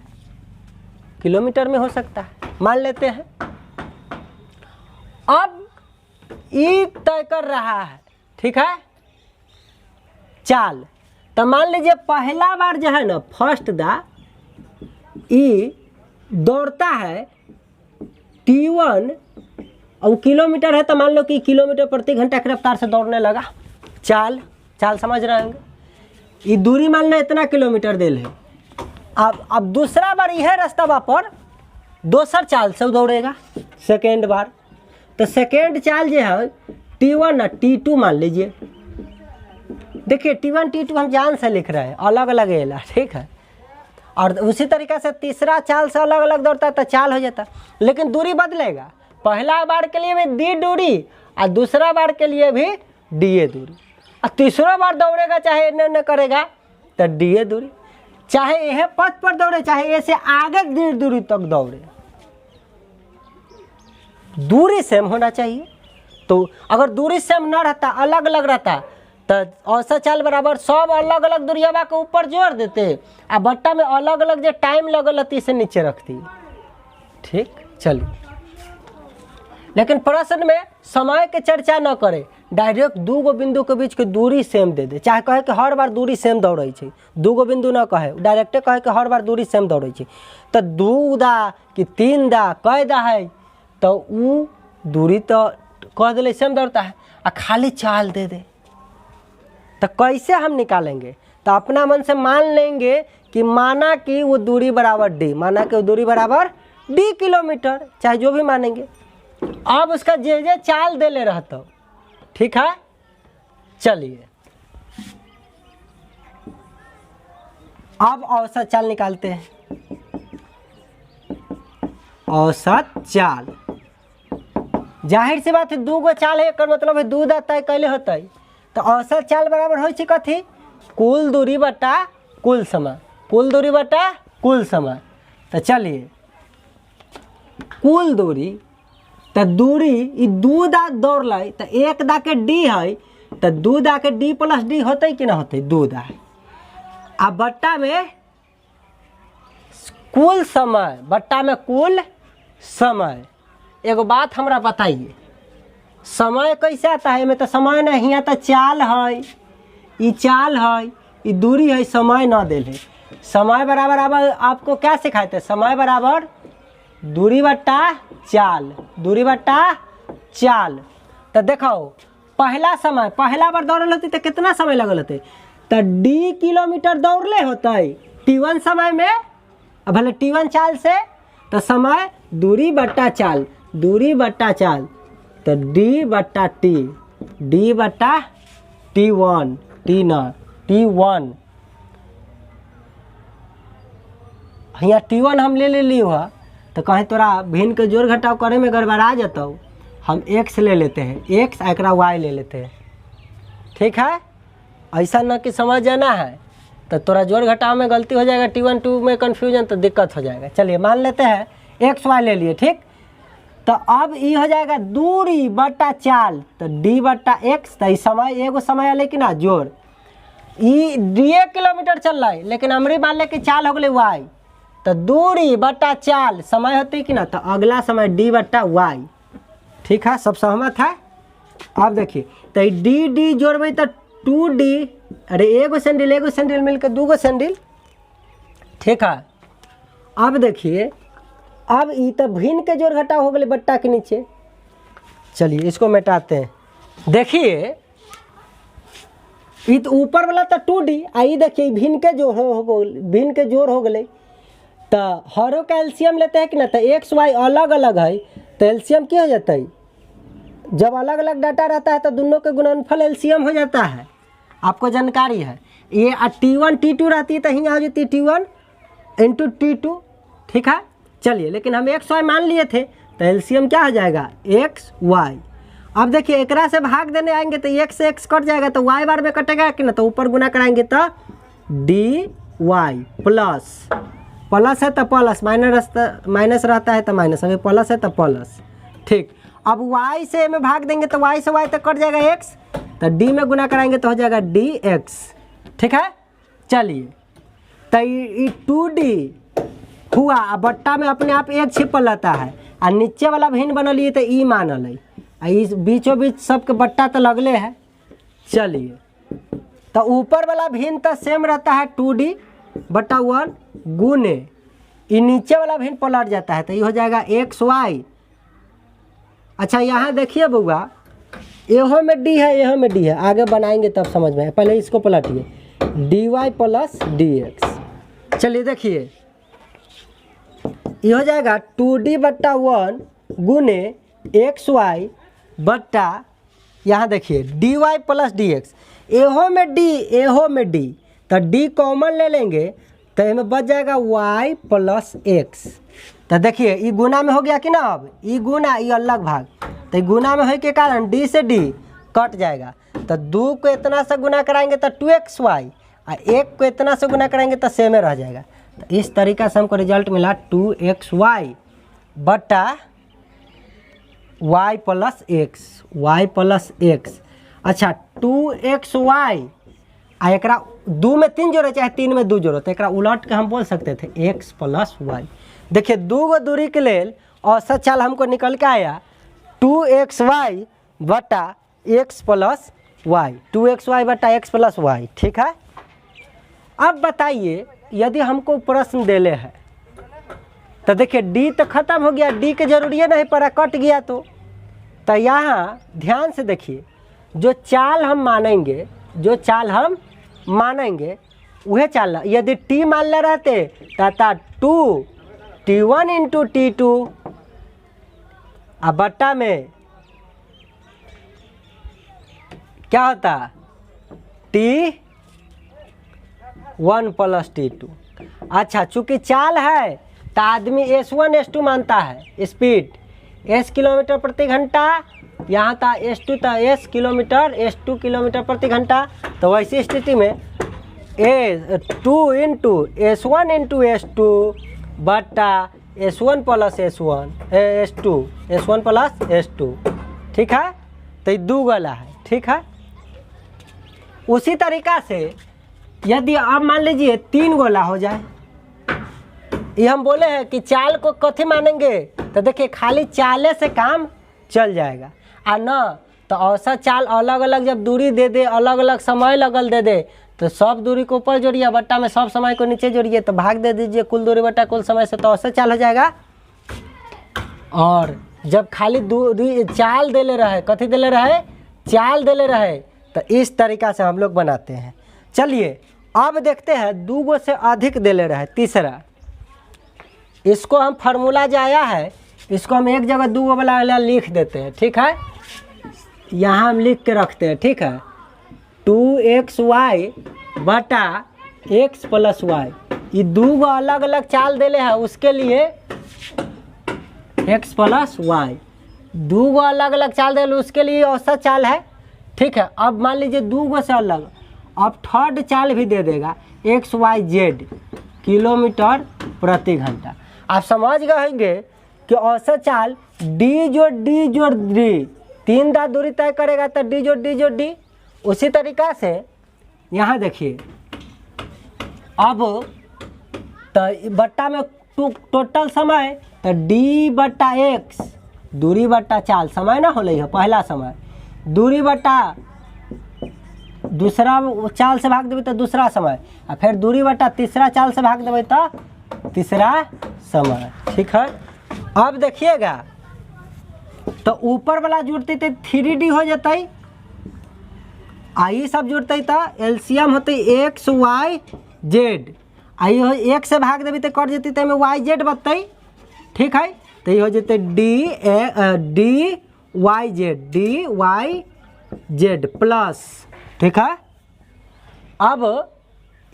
किलोमीटर में हो सकता है, मान लेते हैं। अब ई तय कर रहा है, ठीक है, चाल। तो मान लीजिए पहला बार जो है ना, फर्स्ट दा ई दौड़ता है T1 और किलोमीटर है, तो मान लो कि किलोमीटर प्रति घंटा की रफ्तार से दौड़ने लगा। चाल, चाल समझ रहे होंगे, ये दूरी मान लो इतना किलोमीटर देल है। अब दूसरा बार यह रास्ता पर दोसर चाल से दौड़ेगा सेकेंड बार। तो सेकेंड चाल जो है T1 ना T2 मान लीजिए। देखिए T1 T2 हम जान से लिख रहे हैं, अलग अलग एला, ठीक है। और उसी तरीके से तीसरा चाल से अलग अलग दौड़ता तो चाल हो जाता, लेकिन दूरी बदलेगा। पहला बार के लिए भी डी दूरी और दूसरा बार के लिए भी डी ए दूरी, और तीसरा बार दौड़ेगा चाहे एने करेगा तो डी ए दूरी, चाहे यह पथ पर दौड़े चाहे ऐसे आगे डी दूरी तक दौड़े, दूरी सेम होना चाहिए। तो अगर दूरी सेम ना रहता, अलग अलग रहता, तो औसत चाल बराबर सब अलग अलग दूरियाबा के ऊपर जोड़ देते आ बट्टा में अलग अलग जो टाइम लगल रहती से नीचे रखती। ठीक, चलिए। लेकिन प्रश्न में समय के चर्चा न करे, डायरेक्ट दू गो बिंदु के बीच के दूरी सेम दे दे, चाहे कहे कि हर बार दूरी सेम दौड़े छे, दू गो बिंदु न कहे, डायरेक्टे कहे कि हर बार दूरी सेम दौड़े छे, तो 2 दा कि 3 दा कई दा है तो उ दूरी तो कह दिले सेम दौड़ता है, आ खाली चाल दे दे तो कैसे हम निकालेंगे? तो अपना मन से मान लेंगे कि माना कि वो दूरी बराबर डी, माना कि वो दूरी बराबर डी किलोमीटर, चाहे जो भी मानेंगे। अब उसका जे चाल दे ले रहता, ठीक है। चलिए अब औसत चाल निकालते हैं। औसत चाल, जाहिर सी बात है 2 गो चाल है, एकर मतलब है 2 दा तय कैले होता। तो औसत चाल बराबर हो कथी? कुल दूरी बटा कुल समय, कुल दूरी बटा कुल समय। तो चलिए कुल दूरी, तो दूरी ई 2 दा दौड़ लाई तो 1 दा के डी है, तो 2 दा के डी प्लस डी होते कि ना होते? 2 दा। आ बट्टा में कुल समय, बट्टा में कुल समय। एगो बात हमरा बताइए, समय कैसे आता है? में तो समय नहीं आता, चाल है, ये चाल है, ये दूरी है, समय ना दे है। समय बराबर अब आपको क्या सिखाए थे? समय बराबर दूरी बट्टा चाल, दूरी बट्टा चाल। तो देखो पहला समय, पहला बार दौड़ल होती तो कितना समय लगल होते? तो डी किलोमीटर दौड़ले होते T1 समय में, अब भले T1 चाल से, तो समय दूरी बट्टा चाल, दूरी बट्टा चाल, तो डी बट्टा टी, डी बट्टा T1, T1 यहाँ T1 हम ले ली हुआ, तो कहीं तोरा भिन्न के जोड़ घटाव करे में गड़बड़ा जाता, हम x ले लेते हैं, x एकरा y ले लेते हैं। ठीक है, ऐसा न कि समझ जाना है तो तोरा जोड़ घटाव में गलती हो जाएगा, T1 2 में कन्फ्यूजन तो दिक्कत हो जाएगा। चलिए मान लेते हैं x y ले लिए, ठीक। तो अब ये हो जाएगा दूरी बट्टा चाल, तो d बट्टा x, तो समय एगो समय है लेकिन जोड़, ये डी किलोमीटर चल रहा है लेकिन हमरी मान ले कि चाल हो गई y, तो दूरी बट्टा चाल समय होती कि ना, तो अगला समय डी बट्टा y। ठीक है, सब सहमत है? अब देखिए तो डी डी जोड़बे तो 2d, अरे एगो सैंडल मिलकर 2 गो सैंडल। ठीक है, अब देखिए अब ये तो भिन्न के जोड़ घटाव हो गए बट्टा के नीचे। चलिए इसको मिटाते हैं। देखिए ये तो ऊपर वाला तो 2d, आई देखिए भिन्न के जोड़ भिन्न के जोड़ हो गए, तो हरों का एलसीएम लेते हैं कि ना, तो एक्स वाई अलग अलग है तो एलसीएम क्या हो जाता है? जब अलग अलग डाटा रहता है तो दोनों के गुणनफल एलसीएम हो जाता है, आपको जानकारी है। ये T1 T2 रहती है तो यहाँ हो जाती T1 इंटू T2। ठीक है, चलिए लेकिन हम एक्स वाई मान लिए थे तो एलसीएम क्या हो जाएगा? X Y. अब देखिए एकरा से भाग देने आएंगे तो एक्स से एक्स कट जाएगा, तो वाई बार में कटेगा कि ना, तो ऊपर गुना कराएंगे तो डी वाई प्लस, प्लस है तो प्लस, माइनस रहता है तो माइनस, अभी प्लस है तो प्लस। ठीक, अब y से में भाग देंगे तो y से y तक कट जाएगा x, तो d में गुना कराएंगे तो हो जाएगा dx। ठीक है, चलिए तो ये 2d हुआ, बट्टा में अपने आप एक छिपल रहता है, और नीचे वाला भिन्न बनल ये तो ई मानल है, इस बीचों बीच सबके बट्टा तो लगले है। चलिए तो ऊपर वाला भिन्न तो सेम रहता है 2d बट्टा 1 गुने, ये नीचे वाला भिन्न पलट जाता है तो ये हो जाएगा एक्स वाई। अच्छा यहाँ देखिए बउआ, एहो में डी है, एहो में डी है, आगे बनाएंगे तब समझ में, पहले इसको पलटिए, D Y plus D X. चलिए देखिए ये हो जाएगा 2d बट्टा 1 गुने एक्स वाई बट्टा, यहाँ देखिए D Y plus D X, एहो में डी एहो में डी, तो डी कॉमन ले लेंगे तो इनमें बच जाएगा y प्लस एक्स। तो देखिए ये गुना में हो गया कि ना, अब ये गुना ये अलग भाग, तो गुना में होने के कारण d से d कट जाएगा। तो 2 को इतना से गुना कराएंगे तो 2xy, और 1 को इतना से गुना कराएंगे तो सेम रह जाएगा। तो इस तरीका से हमको रिजल्ट मिला 2xy बटा y प्लस एक्स। अच्छा 2xy आ एक 2 में 3 जोड़े चाहे 3 में 2 जोड़ो, तो एक उलट के हम बोल सकते थे x प्लस वाई। देखिए 2 गो दूरी के लेल औसत चाल हमको निकल के आया 2xy बटा x प्लस वाई, 2xy बटा x प्लस वाई। ठीक है, अब बताइए यदि हमको प्रश्न देले है तो देखिए d तो खत्म हो गया, d के जरूरी नहीं पड़ा, कट गया। तो यहाँ ध्यान से देखिए जो चाल हम मानेंगे वह चाल, यदि t मान ले रहते तथा 2t1 इंटू t2 अब बट्टा में क्या होता t1 प्लस t2। अच्छा चूंकि चाल है तो आदमी s1 s2 मानता है, स्पीड s किलोमीटर प्रति घंटा, यहाँ था s2 था s किलोमीटर, s2 किलोमीटर प्रति घंटा। तो वैसी स्थिति में 2 इंटू s1 इंटू s2 बटा s1 plus s1 plus s2। ठीक है, तो ये 2 गला है। ठीक है, उसी तरीका से यदि आप मान लीजिए 3 गोला हो जाए, ये हम बोले हैं कि चाल को कथी मानेंगे, तो देखिए खाली चाले से काम चल जाएगा और ना तो औसत चाल अलग अलग जब दूरी दे दे, अलग अलग समय लगल दे दे, तो सब दूरी को ऊपर जोड़िए, बट्टा में सब समय को नीचे जोड़िए, तो भाग दे दीजिए कुल दूरी बट्टा कुल समय से, तो औसत चाल हो जाएगा। और जब खाली दूरी चाल देले रहे, कथी देले रहे, चाल देले रहे, तो इस तरीका से हम लोग बनाते हैं। चलिए अब देखते हैं 2 गो से अधिक देले रहे, तीसरा। इसको हम फार्मूला जो आया है इसको हम एक जगह 2 गो वाला लिख देते हैं। ठीक है, यहाँ हम लिख के रखते हैं। ठीक है, 2xy बटा x प्लस वाई, ये 2 गो अलग अलग चाल देले हैं, उसके लिए x प्लस वाई, 2 गो अलग अलग चाल देले उसके लिए औसत चाल है। ठीक है, अब मान लीजिए 2 गो से अलग, अब थर्ड चाल भी दे देगा xyz किलोमीटर प्रति घंटा। आप समझ गए होंगे कि औसत चाल d जोड़ d 3 दा दूरी तय करेगा तो d जोड़ d। उसी तरीका से यहाँ देखिए अब तो बट्टा में टोटल समय तो d बट्टा x, दूरी बट्टा चाल, समय ना होले है पहला समय, दूरी बट्टा दूसरा चाल से भाग देवे तो दूसरा समय, और फिर दूरी बट्टा तीसरा चाल से भाग देवे तो तीसरा समय। ठीक है, अब देखिएगा तो ऊपर वाला जुड़ते थे 3D हो जाता है, आई सब जुड़ते तो एलसीएम होते xyz, आई हो 1 से भाग देवी तो कट जेती तो में yz बतई। ठीक है, तो ये हो जाते dyz प्लस। ठीक है, अब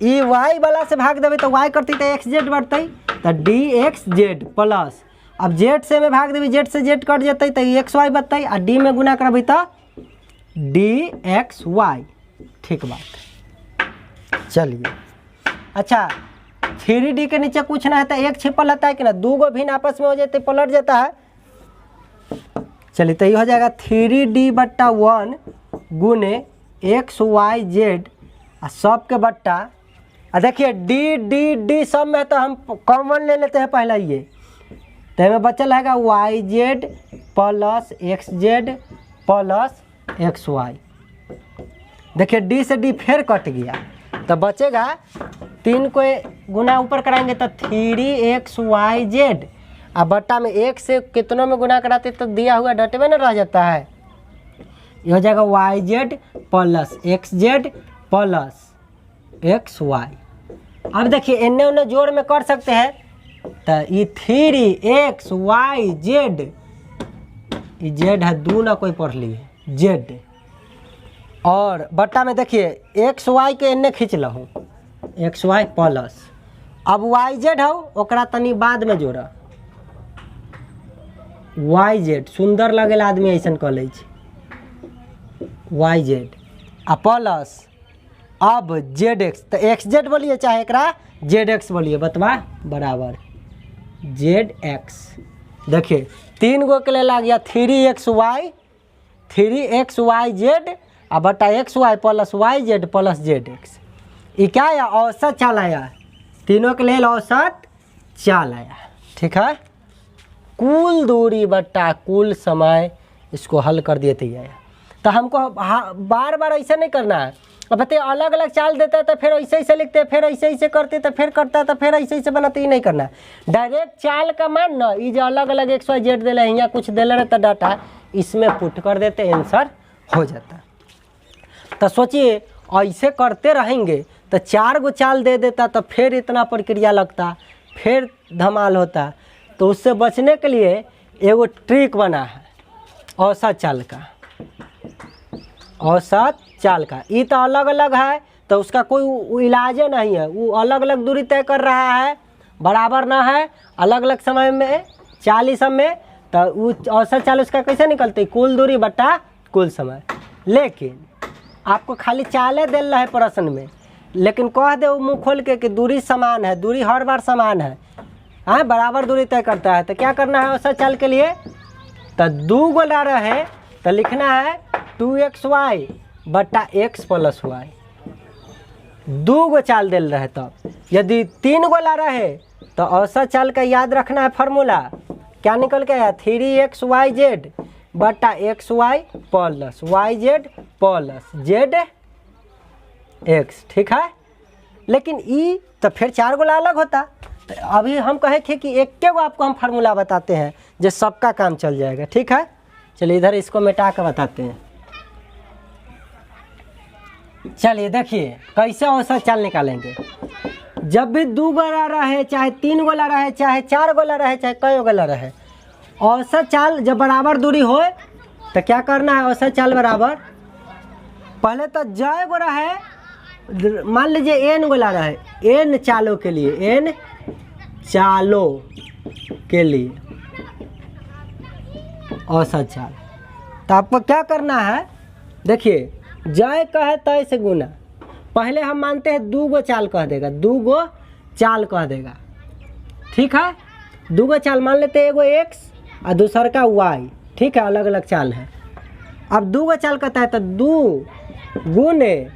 ये y वाला से भाग देवे तो y करती तो xz बढ़ते तो dxz प्लस, अब z से में भाग देवी z से z कट जाते तो xy बतई, और d में गुना करबी तो dxy। ठीक बात। चलिए अच्छा 3D के नीचे कुछ ना है तो एक छिपल रहता है कि ना, 2 गो भिन्न आपस में हो जाते पलट जाता है। चलिए तो ये हो जाएगा 3D बट्टा 1 गुने xyz सब के बट्टा, देखिए d सब में तो हम कॉमन ले लेते हैं पहला, ये तो हमें बचल रहेगा yz plus xz plus xy। देखिए d से d फिर कट गया तो बचेगा 3 को गुना ऊपर कराएंगे तो 3xyz, अब बट्टा में 1 से कितनों में गुना कराते तो दिया हुआ डटे में ना रह जाता है, ये हो जाएगा yz plus xz plus xy। अब देखिए इन्ने उन्ने जोड़ में कर सकते हैं, तो ये 3xyz, ये z है 2 ना कोई पढ़ लिए z, और बट्टा में देखिए xy के इन्ने खींच लो xy प्लस, अब वाई जेड हो ओकरा तनी बाद में जोड़ा, वाई जेड सुंदर लगेला आदमी ऐसा कह ले, वाई जेड आ प्लस अब जेड एक्स, तो एक्स जेड बोलिए चाहे एकरा जेड एक्स बोलिए, बतवा बराबर जेड एक्स। देखिए 3 गो के लिए आ गया 3xy, 3xy जेड आ बटा xy plus Y Z plus Z X. ये क्या आया, औसत चाल आया, तीनों के लिए औसत चाल आया। ठीक है, कुल दूरी बटा कुल समय, इसको हल कर दिए थे। तो हमको बार बार ऐसे नहीं करना है। अब बताइए अलग अलग चाल देता है तो फिर ऐसे ऐसे लिखते, फिर ऐसे ऐसे करते तो फिर करता तो फिर ऐसे ऐसे बनाते, ये नहीं करना है। डायरेक्ट चाल का मान ना, ये जो अलग अलग एक्स वाई जेड दिला है, यहाँ कुछ दिला रहता डाटा, इसमें पुट कर देते, आंसर हो जाता। तो सोचिए ऐसे करते रहेंगे तो 4 गो चाल दे देता तो फिर इतना प्रक्रिया लगता, फिर धमाल होता। तो उससे बचने के लिए एगो ट्रिक बना है औसत चाल का, औसत चाल का। ये तो अलग अलग है तो उसका कोई इलाज नहीं है, वो अलग अलग दूरी तय कर रहा है, बराबर ना है, अलग अलग समय में चाल ही सब में, तो वो औसत चाल उसका कैसे निकलती, कुल दूरी बटा कुल समय। लेकिन आपको खाली चाले दे रहा है प्रश्न में, लेकिन कह दे मुँह खोल के कि दूरी समान है, दूरी हर बार समान है, हाँ बराबर दूरी तय करता है, तो क्या करना है औसत चाल के लिए, तो 2 गोला रहे तो लिखना है 2xy बटा x प्लस वाई। 2 गो चाल दिल रहे तब। यदि 3 गोला रहे तो औसत चाल का याद रखना है फार्मूला, क्या निकल के आया 3xyz बटा xy plus yz plus zx। ठीक है, लेकिन ई तो फिर 4 गोला अलग होता। तो अभी हम कहे थे कि एक के गो आपको हम फार्मूला बताते हैं जो सबका काम चल जाएगा। ठीक है, चलिए इधर इसको मिटा कर बताते हैं। चलिए देखिए कैसे औसत चाल निकालेंगे। जब भी 2 गोला रहे, चाहे 3 गोला रहे, चाहे 4 गोला रहे, चाहे कई गोला रहे, औसत चाल जब बराबर दूरी हो तो क्या करना है, औसत चाल बराबर पहले तो जय गोला है, मान लीजिए n गोला रहे, n चालों के लिए, n चालों के लिए औसत चाल। तो आपको क्या करना है, देखिए जय कहे तय से गुना, पहले हम मानते हैं 2 गो चाल कह देगा, 2 गो चाल कह देगा। ठीक है, 2 गो चाल मान लेते हैं, एगो x और दूसर का y। ठीक है, अलग अलग चाल है। अब 2 गो चाल कहता है तो 2 गुने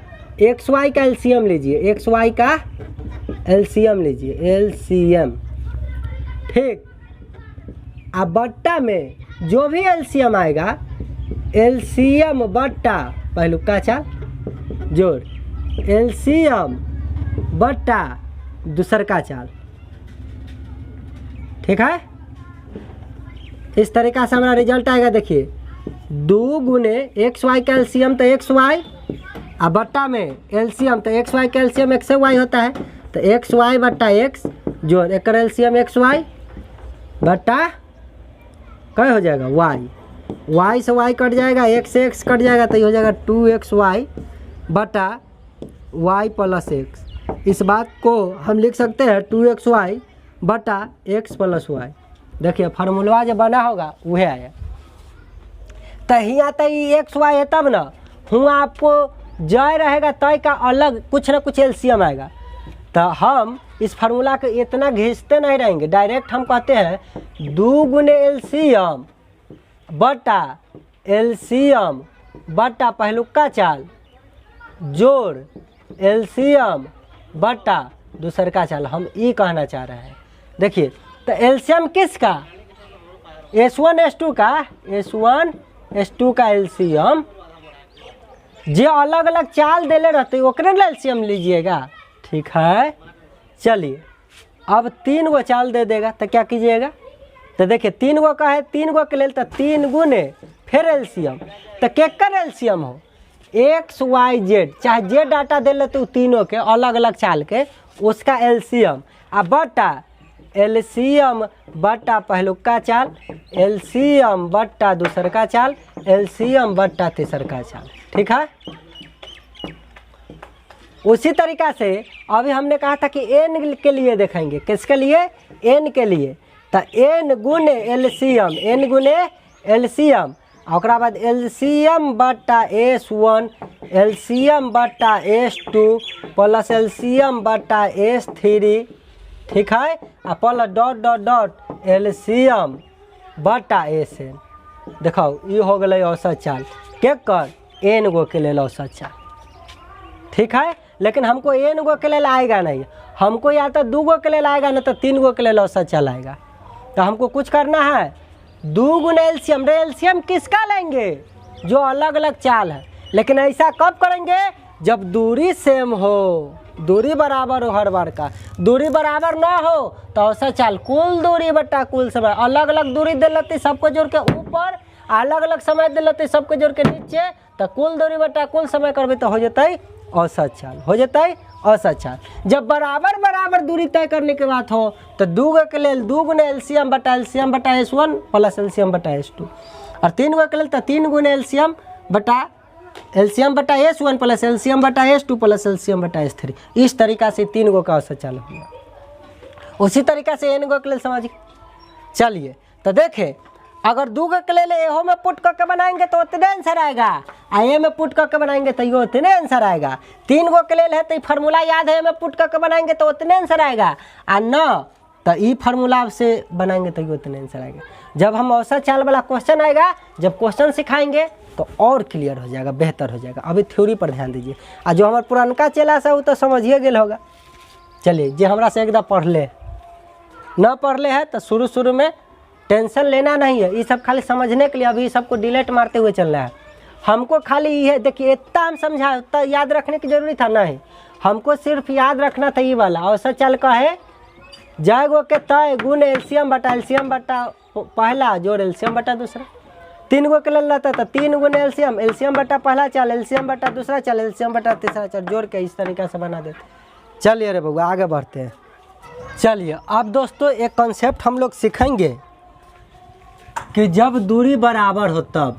xy का एलसीएम लीजिए, xy का एलसीएम लीजिए, एलसीएम। ठीक, अब बट्टा में जो भी एलसीएम आएगा, एलसीएम बट्टा पहलुका चाल जोड़, एलसीएम बट्टा दूसर का चाल। ठीक है, इस तरीका से हमारा रिजल्ट आएगा। देखिए 2 गुने xy का एलसीएम तो xy, अब बट्टा में एलसीएम तो xy का एलसीएम x से y होता है, तो xy बट्टा x जोड़ एक एलसीएम xy बट्टा क्या हो जाएगा y, y से y कट जाएगा, x से x कट जाएगा, तो ये हो जाएगा 2xy बटा y प्लस x। इस बात को हम लिख सकते हैं 2xy बटा x प्लस y। देखिए फार्मूला जो बना होगा वह आया। तो ही आता है एक्स वाई है तब ना, हूँ आपको जय रहेगा तय का अलग कुछ ना कुछ एलसीएम आएगा। तो हम इस फार्मूला को इतना घिसते नहीं रहेंगे, डायरेक्ट हम कहते हैं 2 गुने एलसीएम बटा एलसीएम बटा पहलुका चाल जोड़ एलसीएम बटा दूसर का चाल। हम ये कहना चाह रहे हैं। देखिए तो एलसीएम किसका, S1 S2 का, S1 S2 का एलसीएम जो अलग अलग चाल देले रहते ओकरे एलसीएम लीजिएगा। ठीक है, चलिए अब 3 गो चाल दे देगा तो क्या कीजिएगा, तो देखिए 3 गो का है, 3 गो के लिए तो 3 गुने फिर एलसीएम, तो केकर एलसीएम हो एक्स वाई जेड, चाहे जेड डाटा दे लेते हो तीनों के अलग अलग चाल के, उसका एलसीएम अब बटा एलसीएम बटा पहलुका चाल, एलसीएम बटा दूसर का चाल, एलसीएम बटा तीसर का चाल। ठीक है, उसी तरीक़ा से अभी हमने कहा था कि एन के लिए देखेंगे, किसके लिए, एन के लिए, तो एन गुने एलसीएम, एन गुने एलसीएम, और बाद एलसीएम बटा S1 एलसीएम बटा S2 प्लस एलसीएम बटा S3, ठीक है, आ plus dot dot dot LCM बटा SN। देखो ये हो गए औसत चाल के कर एन गो के लेल औसत चाल, ठीक है। लेकिन हमको एन गो के लेल आएगा नहीं, हमको या तो 2 गो के लेल आएगा ना तो 3 गो के लेल औसत चाल आएगा। तो हमको कुछ करना है, 2 गुना एलसीएम, एलसीएम किसका लेंगे, जो अलग अलग चाल है। लेकिन ऐसा कब करेंगे, जब दूरी सेम हो, दूरी बराबर हो हर बार का। दूरी बराबर ना हो तो औसत चाल कुल दूरी बटा कुल समय, अलग अलग दूरी दे लेते सबको जोड़ के ऊपर, अलग अलग समय दे लेते सबको जोड़ के नीचे, तो कुल दूरी बटा कुल समय करबे तो हो जाते औसत चाल, हो जाते औसत चाल। जब बराबर बराबर दूरी तय करने के बाद हो तो 2 गो के लेल 2 गुना एलसीएम बटा S1 प्लस एलसीएम बटा S2, और 3 गो के लेल तो 3 गुना एलसीएम बटा S1 प्लस एलसीएम बटा S2 प्लस एलसीएम बटा S3। इस तरीक़ा से 3 गो का औसत चाल होगा। उसी तरीक़ा से एन गो के लिए समझिए। चलिए तो देखें, अगर 2 गो के लिए एहो में पुट करके बनाएंगे तो उतने आंसर आएगा, आ ए में पुट करके बनाएंगे तो ये उतने आंसर आएगा। 3 गो के लिए है तो फार्मूला याद है, में पुट करके बनाएंगे तो उतने आंसर आएगा, आ न तो ई फार्मूला से बनाएंगे तो ये उतने आंसर आएगा। जब हम औसत चाल वाला क्वेश्चन आएगा, जब क्वेश्चन सिखाएंगे तो और क्लियर हो जाएगा, बेहतर हो जाएगा। अभी थ्योरी पर ध्यान दीजिए, आ जो हमारे पुरानका चेला से वो तो समझिए गेल होगा। चलिए जो हमरा से एकदम पढ़ ले, न पढ़ ले है तो शुरू में टेंशन लेना नहीं है, ये सब खाली समझने के लिए अभी सबको डिलीट मारते हुए चल रहा है। हमको खाली ये देखिए इतना हम समझा, उतना याद रखने की जरूरी था नहीं, हमको सिर्फ याद रखना था ये वाला औसत चाल का है, जय गो के तय गुण एलसीएम बटा पहला जोड़ एलसीएम बटा दूसरा। 3 गो के लेल रहता था 3 गुना एलसीएम बटा पहला चाल, एलसीएम बटा दूसरा चाल, एलसीएम बटा तीसरा चाल, जोड़ के इस तरीक़ा से बना देते। चलिए रे बउआ आगे बढ़ते हैं। चलिए अब दोस्तों एक कॉन्सेप्ट हम लोग सीखेंगे कि जब दूरी बराबर हो तब,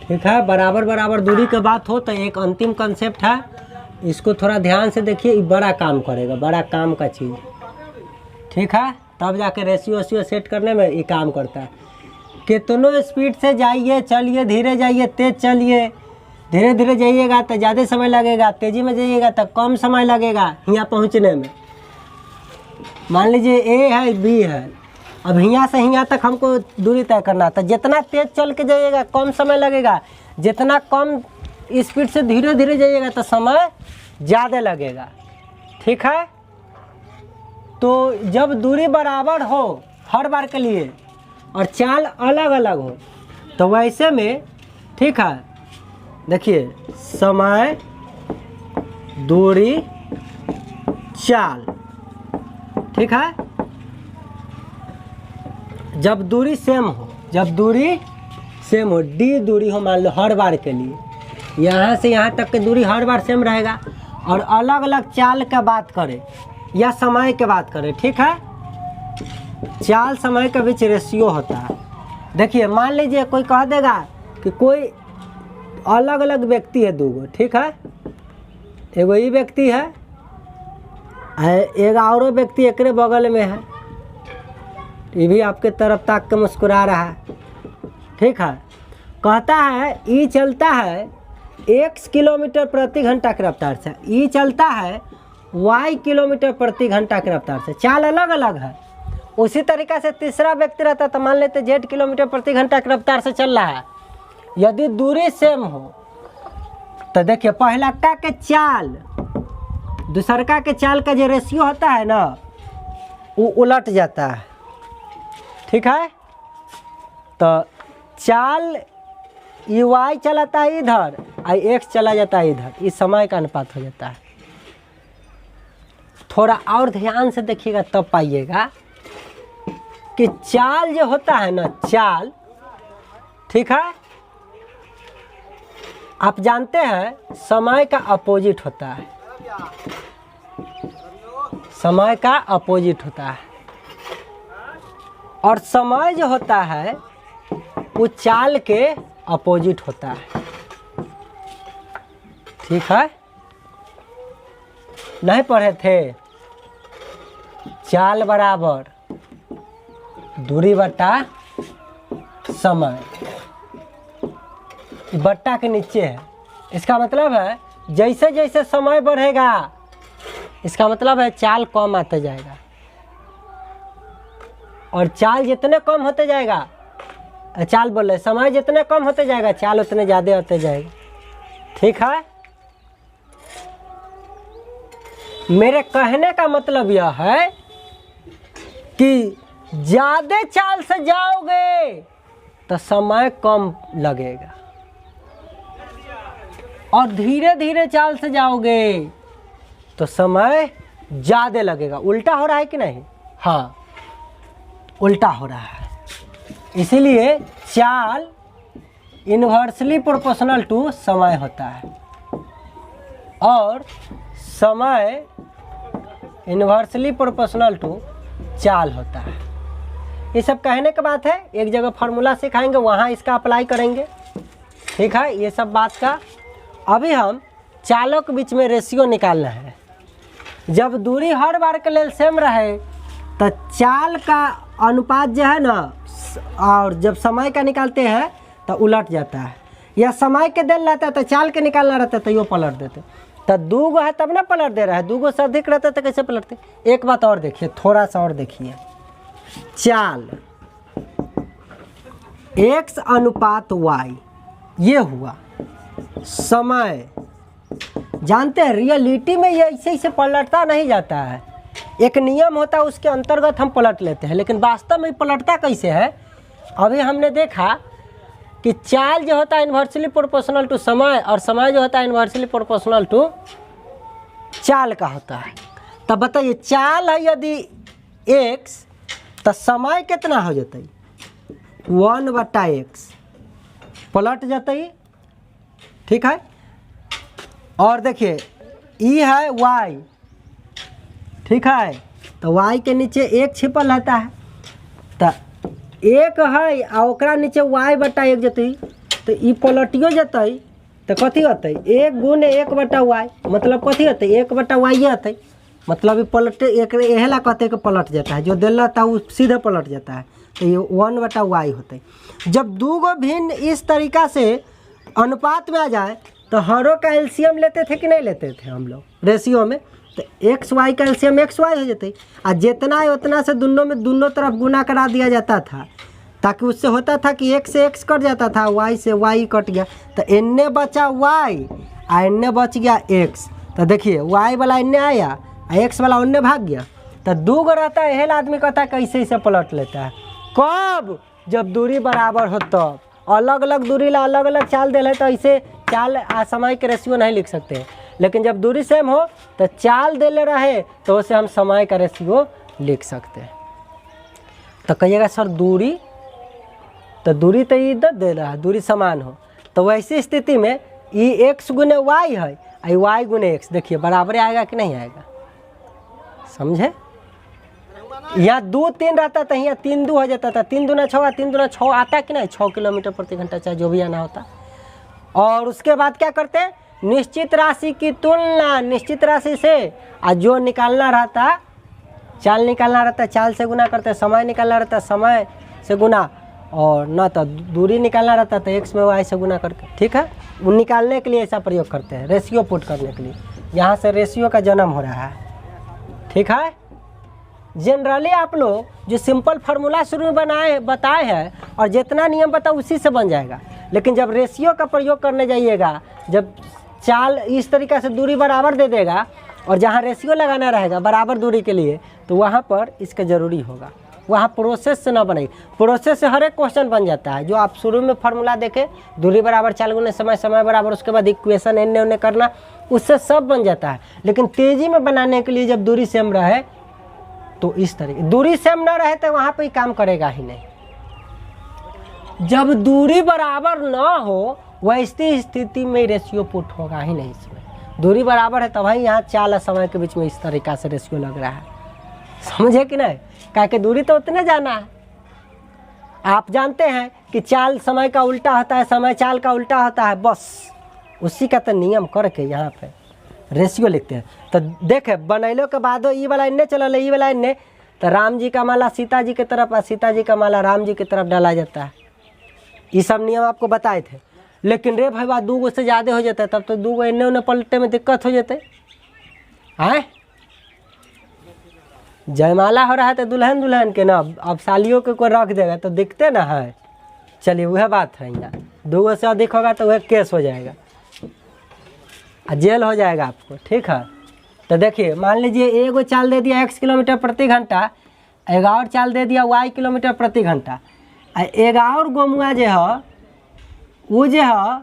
ठीक है, बराबर दूरी के बात हो तो एक अंतिम कॉन्सेप्ट है, इसको थोड़ा ध्यान से देखिए, ये बड़ा काम करेगा, बड़ा काम का चीज़, ठीक है, तब जाके रेशियो सेट करने में ये काम करता है। कितनों स्पीड से जाइए, चलिए, धीरे जाइए, तेज चलिए, धीरे धीरे जाइएगा तो ज़्यादा समय लगेगा, तेज़ी में जाइएगा तो कम समय लगेगा यहाँ पहुँचने में। मान लीजिए ए है बी है, अब यहाँ से यहाँ तक हमको दूरी तय करना था, जितना तेज चल के जाइएगा कम समय लगेगा, जितना कम स्पीड से धीरे धीरे जाइएगा तो समय ज़्यादा लगेगा, ठीक है। तो जब दूरी बराबर हो हर बार के लिए और चाल अलग अलग हो तो वैसे में, ठीक है, देखिए समय दूरी चाल, ठीक है, जब दूरी सेम हो, डी दूरी हो मान लो हर बार के लिए, यहाँ से यहाँ तक की दूरी हर बार सेम रहेगा, और अलग अलग चाल का बात करें या समय के बात करें, ठीक है, चाल समय के बीच रेशियो होता है। देखिए मान लीजिए कोई कह देगा कि कोई अलग अलग व्यक्ति है 2 गो, ठीक है, एगो ये व्यक्ति है, एक और व्यक्ति एक बगल में है, ये भी आपके तरफ ताक के मुस्कुरा रहा है, ठीक है। कहता है ये चलता है x किलोमीटर प्रति घंटा की रफ्तार से, ये चलता है y किलोमीटर प्रति घंटा की रफ्तार से, चाल अलग अलग है। उसी तरीक़ा से तीसरा व्यक्ति रहता तो मान लेते z किलोमीटर प्रति घंटा की रफ्तार से चल रहा है। यदि दूरी सेम हो तो देखिए पहला का के चाल दूसरका के चाल का जो रेशियो होता है ना वो उलट जाता है, ठीक है। तो चाल y चलाता है इधर और x चला जाता है इधर, इस समय का अनुपात हो जाता है। थोड़ा और ध्यान से देखिएगा तब पाइएगा कि चाल जो होता है ना, चाल, ठीक है, आप जानते हैं समय का अपोजिट होता है, समय का अपोजिट होता है, और समय जो होता है वो चाल के अपोजिट होता है। ठीक है, नहीं पढ़े थे? चाल बराबर दूरी बटा समय, बट्टा के नीचे है। इसका मतलब है जैसे जैसे समय बढ़ेगा, इसका मतलब है चाल कम आते जाएगा, और चाल जितने कम होते जाएगा, चाल बोल रहे समय जितने कम होते जाएगा चाल उतने ज़्यादा होते जाएगा। ठीक है, मेरे कहने का मतलब यह है कि ज़्यादा चाल से जाओगे तो समय कम लगेगा, और धीरे धीरे चाल से जाओगे तो समय ज़्यादा लगेगा। उल्टा हो रहा है कि नहीं? हाँ, उल्टा हो रहा है। इसीलिए चाल इन्वर्सली प्रोपोर्शनल टू समय होता है, और समय इन्वर्सली प्रोपोर्शनल टू चाल होता है। ये सब कहने की बात है, एक जगह फार्मूला सिखाएंगे, वहाँ इसका अप्लाई करेंगे। ठीक है, ये सब बात का। अभी हम चालों के बीच में रेशियो निकालना है। जब दूरी हर बार के लिए सेम रहे तो चाल का अनुपात जो है ना, और जब समय का निकालते हैं तो उलट जाता है, या समय के देल रहता है तो चाल के निकालना रहता है तो यो पलट देते। तो दो गो है तब ना पलट दे रहा है, दो गो से अधिक रहता है तो कैसे पलटते? एक बात और देखिए, थोड़ा सा और देखिए, चाल x अनुपात y ये हुआ, समय जानते हैं रियलिटी में ये ऐसे ऐसे पलटता नहीं जाता है, एक नियम होता है उसके अंतर्गत हम पलट लेते हैं, लेकिन वास्तव में पलटता कैसे है? अभी हमने देखा कि चाल जो होता है इन्वर्सली प्रोपोर्शनल टू समय, और समय जो होता है इन्वर्सली प्रोपोर्शनल टू चाल का होता है। तब बताइए, चाल है यदि x तो समय कितना हो जाता है? 1/x पलट जाता है। ठीक है, और देखिए ई है y, ठीक है, तो y के नीचे एक छिपल रहता है, तो एक है आ ओकरा नीचे y/1 जतई, तो ई पलटियो जतई तो कथी होतई? 1 गुने 1/y, मतलब कथी होतई? 1/y ये होतई, मतलब ये पलटे एक एहेला कहते कि पलट जाता है, जो दिल रहता है वो सीधे पलट जाता है, तो ये 1/y होतई। जब दो गो भिन्न इस तरीका से अनुपात में आ जाए तो हरों का एलसीएम लेते थे कि नहीं लेते थे हम लोग रेशियो में? तो एक्स वाई का एलसीएम एक्स वाई हो जाते, और जितना है उतना से दोनों तरफ गुना करा दिया जाता था, ताकि उससे होता था कि x से x कट जाता था, y से y कट गया, तो एन्ने बचा y और एन्ने बच गया x। तो देखिए y वाला एन्ने आया, x वाला उन्ने भाग गया, तो दो गो रहता है, हेल आदमी कहता है कैसे इसे पलट लेता है। कब? जब दूरी बराबर हो तब। अलग अलग दूरी ला अलग अलग चाल दे तो ऐसे चाल आ समय के रेशियो नहीं लिख सकते, लेकिन जब दूरी सेम हो तो चाल दे ले रहे तो उसे हम समय का रेशियो लिख सकते हैं। तो कहिएगा सर दूरी, तो दूरी तो इधर दे रहा है, दूरी समान हो, तो वैसी स्थिति में ये x गुने y है और y गुने x, देखिए बराबर आएगा कि नहीं आएगा? समझे? यहाँ 2 3 रहता था, यहाँ 3 2 हो जाता था, 3 दूना 6, 3 दूना 6 आता कि नहीं? 6 किलोमीटर प्रति घंटा चाहे जो भी आना होता। और उसके बाद क्या करते हैं? निश्चित राशि की तुलना निश्चित राशि से, और जो निकालना रहता चाल निकालना रहता चाल से गुना करते, समय निकालना रहता समय से गुना, और न तो दूरी निकालना रहता तो x में y से गुना करके। ठीक है, वो निकालने के लिए ऐसा प्रयोग करते हैं, रेशियो पुट करने के लिए। यहाँ से रेशियो का जन्म हो रहा है। ठीक है, जनरली आप लोग जो सिंपल फार्मूला शुरू में बताए हैं और जितना नियम बताओ उसी से बन जाएगा, लेकिन जब रेशियो का प्रयोग करने जाइएगा, जब चाल इस तरीक़ा से दूरी बराबर दे देगा और जहाँ रेशियो लगाना रहेगा बराबर दूरी के लिए, तो वहाँ पर इसका ज़रूरी होगा, वहाँ प्रोसेस से ना बनेगी। प्रोसेस से हर एक क्वेश्चन बन जाता है, जो आप शुरू में फार्मूला देखें, दूरी बराबर चाल गुने समय, समय बराबर उसके बाद इक्वेशन एन्ने उन्ने करना, उससे सब बन जाता है। लेकिन तेज़ी में बनाने के लिए जब दूरी सेम रहे तो इस तरीके, दूरी सेम ना रहे तो वहाँ पर काम करेगा ही नहीं। जब दूरी बराबर ना हो वैसी स्थिति में रेशियो पुट होगा ही नहीं। इसमें दूरी बराबर है तब यहाँ चाल और समय के बीच में इस तरीक़ा से रेशियो लग रहा है। समझे कि नहीं? क्या कि दूरी तो उतने जाना है। आप जानते हैं कि चाल समय का उल्टा होता है, समय चाल का उल्टा होता है, बस उसी का तो नियम करके यहाँ पे रेशियो लिखते हैं। तो देखे बनैलो के बाद ई वाला इन्ने चलल, ई वाला इन्ने, तो राम जी का माला सीता जी की तरफ और सीता जी का माला राम जी की तरफ डाला जाता है। ये सब नियम आपको बताए थे। लेकिन रे भाई बात 2 गो से ज़्यादा हो जाता है तब तो 2 गो इन्ने उन्ने पलटे में दिक्कत हो जाते हैं। जयमाला हो रहा है तो दुल्हन दुल्हन के ना, अब सालियों के कोई रख देगा तो दिखते ना है। चलिए वह बात है, यहाँ 2 गो से अधिक होगा तो वह केस हो जाएगा, जेल हो जाएगा आपको, ठीक है। तो देखिए मान लीजिए एगो चाल दे दिया x किलोमीटर प्रति घंटा, एक और चाल दे दिया y किलोमीटर प्रति घंटा, एक और गोमुआ जो है वो जो है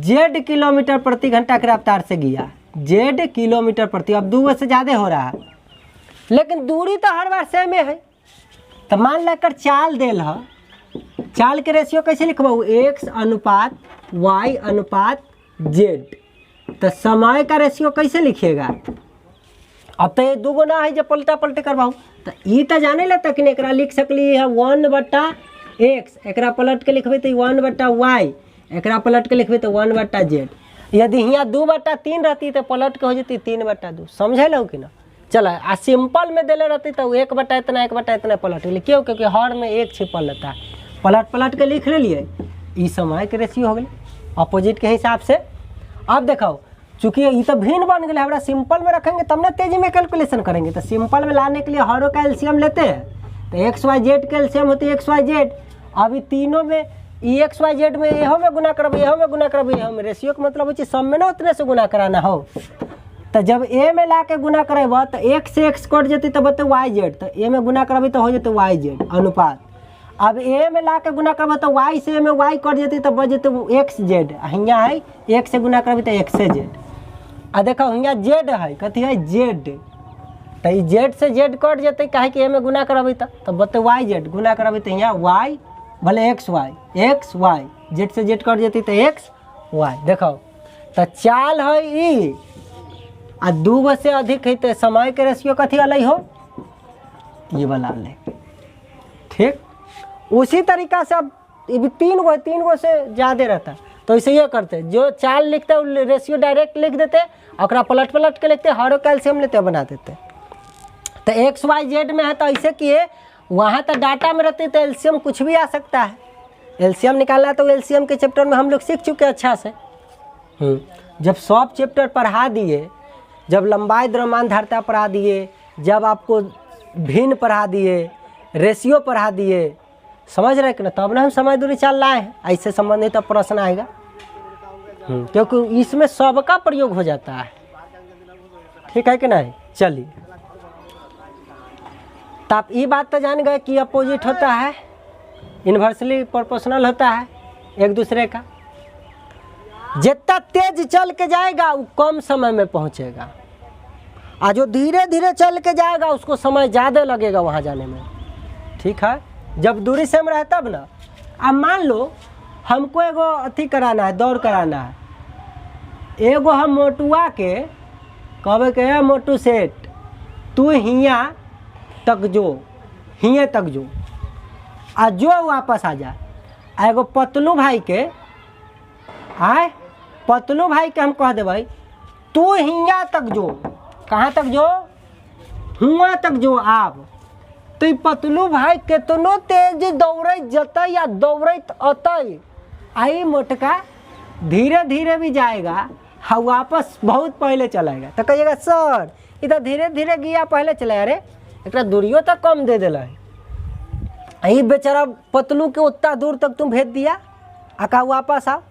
z किलोमीटर प्रति घंटा के रफ्तार से गया, z किलोमीटर प्रति। अब 2 गो से ज़्यादा हो रहा है लेकिन दूरी तो हर बार सेम है। तो मान लेकर चाल देल है, चाल के रेशियो कैसे लिखवाऊँ, x अनुपात y अनुपात z। तो समय का रेशियो कैसे लिखिएगा। अब तो ये 2 गो ना है जब पलटा पलटे करवाऊँ, तो ये तो जाने लेता कि एकरा लिख सकली है 1/x, एकरा पलट के लिखबे तो 1/y, एकरा पलट के लिखबे तो 1/z। यदि यहाँ 2/3 रहती तो पलट के हो जाती 3/2। समझे लो कि ना। चलो आ सिंपल में देले रहती तो 1/इतना पलट गई, क्यों, क्योंकि हर में 1 छिपल रहता है, पलट के लिख लिए। ये समय के रेशियो हो गए अपोजिट के हिसाब से। अब देखो चूँकि ये तो भिन्न बन गए, हमारा सिंपल में रखेंगे तब ना तेजी में कैलकुलेशन करेंगे। तो सिंपल में लाने के लिए हरों का एलसीएम लेते हैं, तो XYZ का एलसीएम होती है XYZ। अभी तीनों में XYZ में यहो में गुना करब, यहो में गुना करब, यहो में, रेशियो का मतलब हो सब में ना उतने से गुना कराना हो। तो जब a में ला के गुना करेब तो x से x कट जेती तब तो YZ, तो a में गुना करबी तो हो जेते YZ अनुपात। अब a में ला के गुना करब तो y से a में y कट जेती तब बच जेते XZ। यहाँ है x से गुना करबी तो x से z। आ देखो यहाँ z है, कथी है z, तो ये z से z कट जेते काहे कि a में गुना करबी तब बते YZ, गुना करबी तो यहाँ y भले XY, z से z कट जेती तो XY। देखो तो चाल है ई आ 2 गो से अधिक है तो समय के रेशियो कथी अलग हो, ये वाला अलग, ठीक। उसी तरीका से अब 3 गो से ज़्यादा रहता है तो इसे ये करते, जो चाल लिखते हैं रेशियो डायरेक्ट लिख देते, और पलट के लिखते, हर कैल्शियम लेते बना देते। तो XYZ में है तो ऐसे किए, वहाँ तो डाटा में रहते तो एलसीएम कुछ भी आ सकता है। एलसीएम निकालना है तो एलसीएम के चैप्टर में हम लोग सीख चुके अच्छा से। जब सब चैप्टर पढ़ा दिए, जब लंबाई द्रव्यमान धारिता पढ़ा दिए, जब आपको भिन्न पढ़ा दिए, रेशियो पढ़ा दिए, समझ रहे कि ना, तब ना हम समय दूरी चाल लाए हैं। ऐसे संबंधित अब प्रश्न आएगा, क्योंकि इसमें सबका प्रयोग हो जाता है, ठीक है कि नहीं। चलिए तो आप ये बात तो जान गए कि अपोजिट होता है, इन्वर्सली प्रोपोर्शनल होता है एक दूसरे का। जितना तेज चल के जाएगा वो कम समय में पहुंचेगा, और जो धीरे धीरे चल के जाएगा उसको समय ज़्यादा लगेगा वहां जाने में, ठीक है। जब दूरी सेम रहे तब ना। अब मान लो हमको एगो अथी कराना है, दौड़ कराना है, एगो हम मोटुआ के कहबे के मोटू सेठ तू हियाँ तक जो, हिये तक जो, आ जो वापस आ जा। एगो पतलू भाई के पतलू भाई के हम कह देबै तू हियाँ तक जो, कहाँ तक जो, हुआ तक जो आब। तो पतलू भाई केतनो तेज दौड़त जतै या दौड़त अतै, आई मोटका धीरे धीरे भी जाएगा, हाँ वापस बहुत पहले चलेगा। तो कहिएगा सर ये तो धीरे धीरे गया पहले चले, अरे एक दूरियो तक कम दे दिला, यही बेचारा पतलू के उतना दूर तक तुम भेज दिया, आका वापस आओ।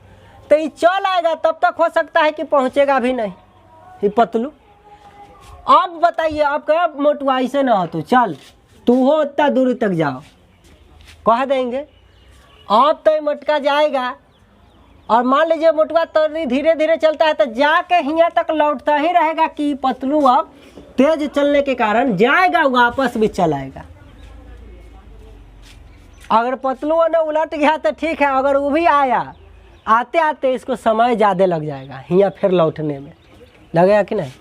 तो ये चल आएगा तब तक हो सकता है कि पहुँचेगा भी नहीं ये पतलू। अब बताइए, अब क्या मोटुआ ऐसे ना हो तो चल तू हो उतना दूर तक जाओ, कह देंगे। अब तो मोटका जाएगा, और मान लीजिए मोटुआ तो धीरे धीरे चलता है तो जाके यहाँ तक लौटता ही रहेगा कि पतलू अब तेज चलने के कारण जाएगा, वापस भी चलाएगा। अगर पतलू ने उलट गया तो ठीक है, अगर वो भी आया आते आते इसको समय ज़्यादा लग जाएगा, यहाँ फिर लौटने में लगेगा कि नहीं।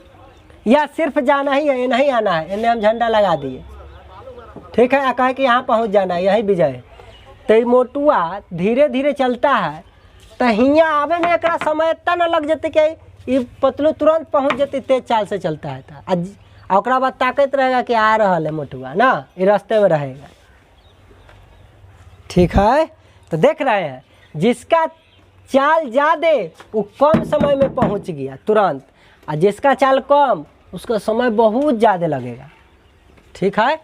या सिर्फ जाना ही है, नहीं आना है, इन्हें हम झंडा लगा दिए, ठीक है, कहे कि यहाँ पहुँच जाना है, यही विजय है। तो मोटुआ धीरे धीरे चलता है तो हियाँ आवे में एक समय इतना न लग जाते कि ये पतलू तुरंत पहुँच जाती, तेज चाल से चलता है तो ओकरा बाद ताकत रहेगा कि आ रहा है मोटुआ ना, ये रास्ते में रहेगा। ठीक है, तो देख रहे हैं जिसका चाल ज़्यादा वो कम समय में पहुंच गया तुरंत, और जिसका चाल कम उसका समय बहुत ज़्यादा लगेगा। ठीक है,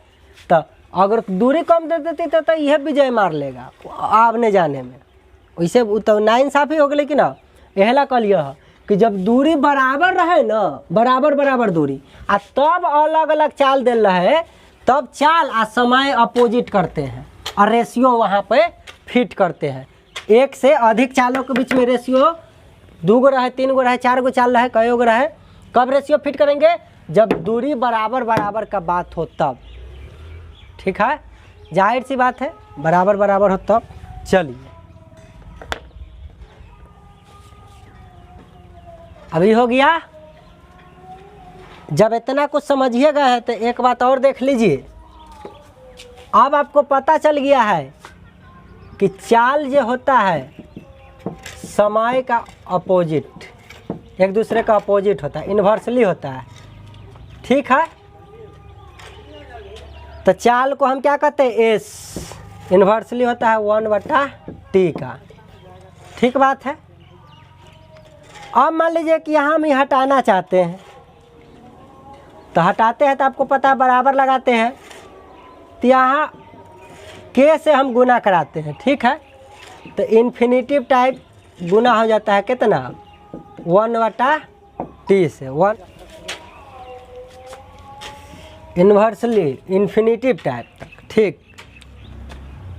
तो अगर दूरी कम दे देती तो यह विजय मार लेगा आने जाने में। वैसे तो नाइंसाफ़ी हो गई कि ना, यहला कल यह कि जब दूरी बराबर रहे ना, बराबर बराबर दूरी आ तब अलग अलग चाल दे रहे, तब चाल आ समय अपोजिट करते हैं और रेशियो वहाँ पे फिट करते हैं। एक से अधिक चालों के बीच में रेशियो 2 गो रहे, 3 गो रहे, 4 गो चाल रहे, कई गो रहे, कब रेशियो फिट करेंगे? जब दूरी बराबर बराबर का बात हो तब। ठीक है, जाहिर सी बात है, बराबर बराबर हो तब। चलिए अभी हो गया। जब इतना कुछ समझिए गए हैं तो एक बात और देख लीजिए। अब आपको पता चल गया है कि चाल जो होता है समय का अपोजिट, एक दूसरे का अपोजिट होता है, इन्वर्सली होता है। ठीक है, तो चाल को हम क्या कहते हैं? एस। इन्वर्सली होता है 1/t का। ठीक बात है। अब मान लीजिए कि यहाँ हम ये हटाना चाहते हैं, तो हटाते हैं तो आपको पता है बराबर लगाते हैं, तो यहाँ के से हम गुना कराते हैं। ठीक है, तो इन्फिनिटिव टाइप गुना हो जाता है कितना? 1/t से 1 इन्वर्सली इन्फिनिटिव टाइप तक। ठीक,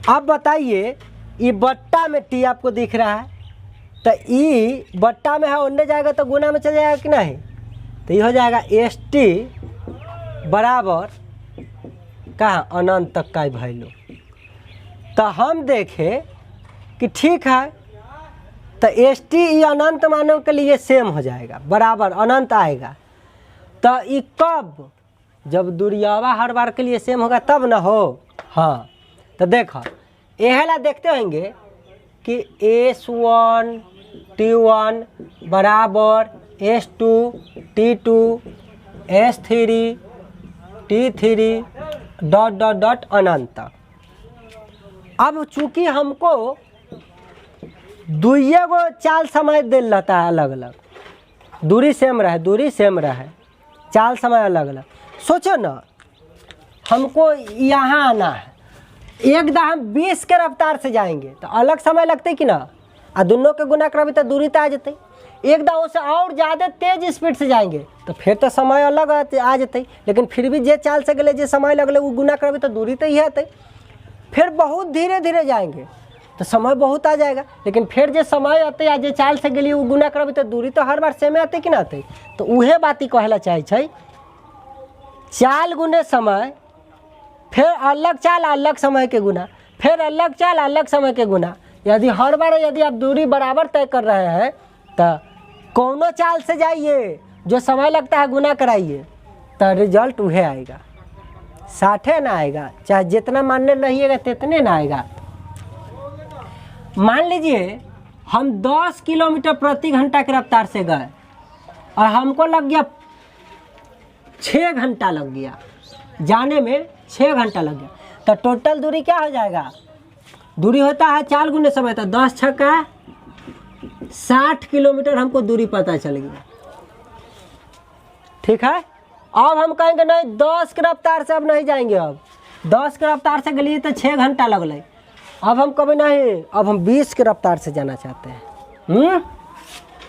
अब बताइए ये बट्टा में टी आपको दिख रहा है, तो ई बट्टा में है, उन्ने जाएगा तो गुना में चल जाएगा कि नहीं? तो ये हो जाएगा ST बराबर कहाँ? अनंत तक का वैल्यू। तो हम देखें कि ठीक है, तो ST ये अनंत मानों के लिए सेम हो जाएगा, बराबर अनंत आएगा। तो ये कब? जब दूरियावा हर बार के लिए सेम होगा तब ना हो। हाँ, तो देखो यहला देखते होंगे कि S1 T1 बराबर S2 T2 S3 T3 dot dot dot अनंत तक। अब चूंकि हमको दुइये गो चाल समय दिल रहता है अलग अलग, दूरी सेम रहे, दूरी सेम रहे, चाल समय अलग अलग। सोचो ना, हमको यहाँ आना है, एकदम हम 20 के रफ्तार से जाएंगे तो अलग समय लगते कि ना, और दोनों के गुना करबे तो दूरी तो आ जाते। एकदम उससे और ज़्यादा तेज स्पीड से जाएंगे तो फिर तो समय अलग आ जाते, लेकिन फिर भी जे चाल से गले जे समय लगले वो गुना करबे तो दूरी तो ही आते। फिर बहुत धीरे धीरे जाएंगे तो समय बहुत आ जाएगा, लेकिन फिर जे समय आते या जे चाल से गली वो गुना करबे तो दूरी तो हर बार सेमे आते कि ना आते। तो उहे बात ही कहला चाहे छै, चाल गुने समय, फिर अलग चाल अलग समय के गुना, फिर अलग चाल अलग समय के गुना। यदि हर बार यदि आप दूरी बराबर तय कर रहे हैं तो कौनो चाल से जाइए, जो समय लगता है गुना कराइए, तो रिजल्ट वह आएगा, 60 ना आएगा, चाहे जितना मानने रहिएगा तितने ना आएगा। मान लीजिए हम 10 किलोमीटर प्रति घंटा की रफ्तार से गए और हमको लग गया 6 घंटा लग गया जाने में, 6 घंटा लग गया, तो टोटल दूरी क्या हो जाएगा? दूरी होता है 4 गुने समय, तो 10 छक्का 60 किलोमीटर हमको दूरी पता चल गया। ठीक है, अब हम कहेंगे नहीं 10 की रफ्तार से अब नहीं जाएंगे, अब 10 की रफ्तार से गलिए तो 6 घंटा लगल, अब हम कभी नहीं, अब हम 20 की रफ्तार से जाना चाहते हैं।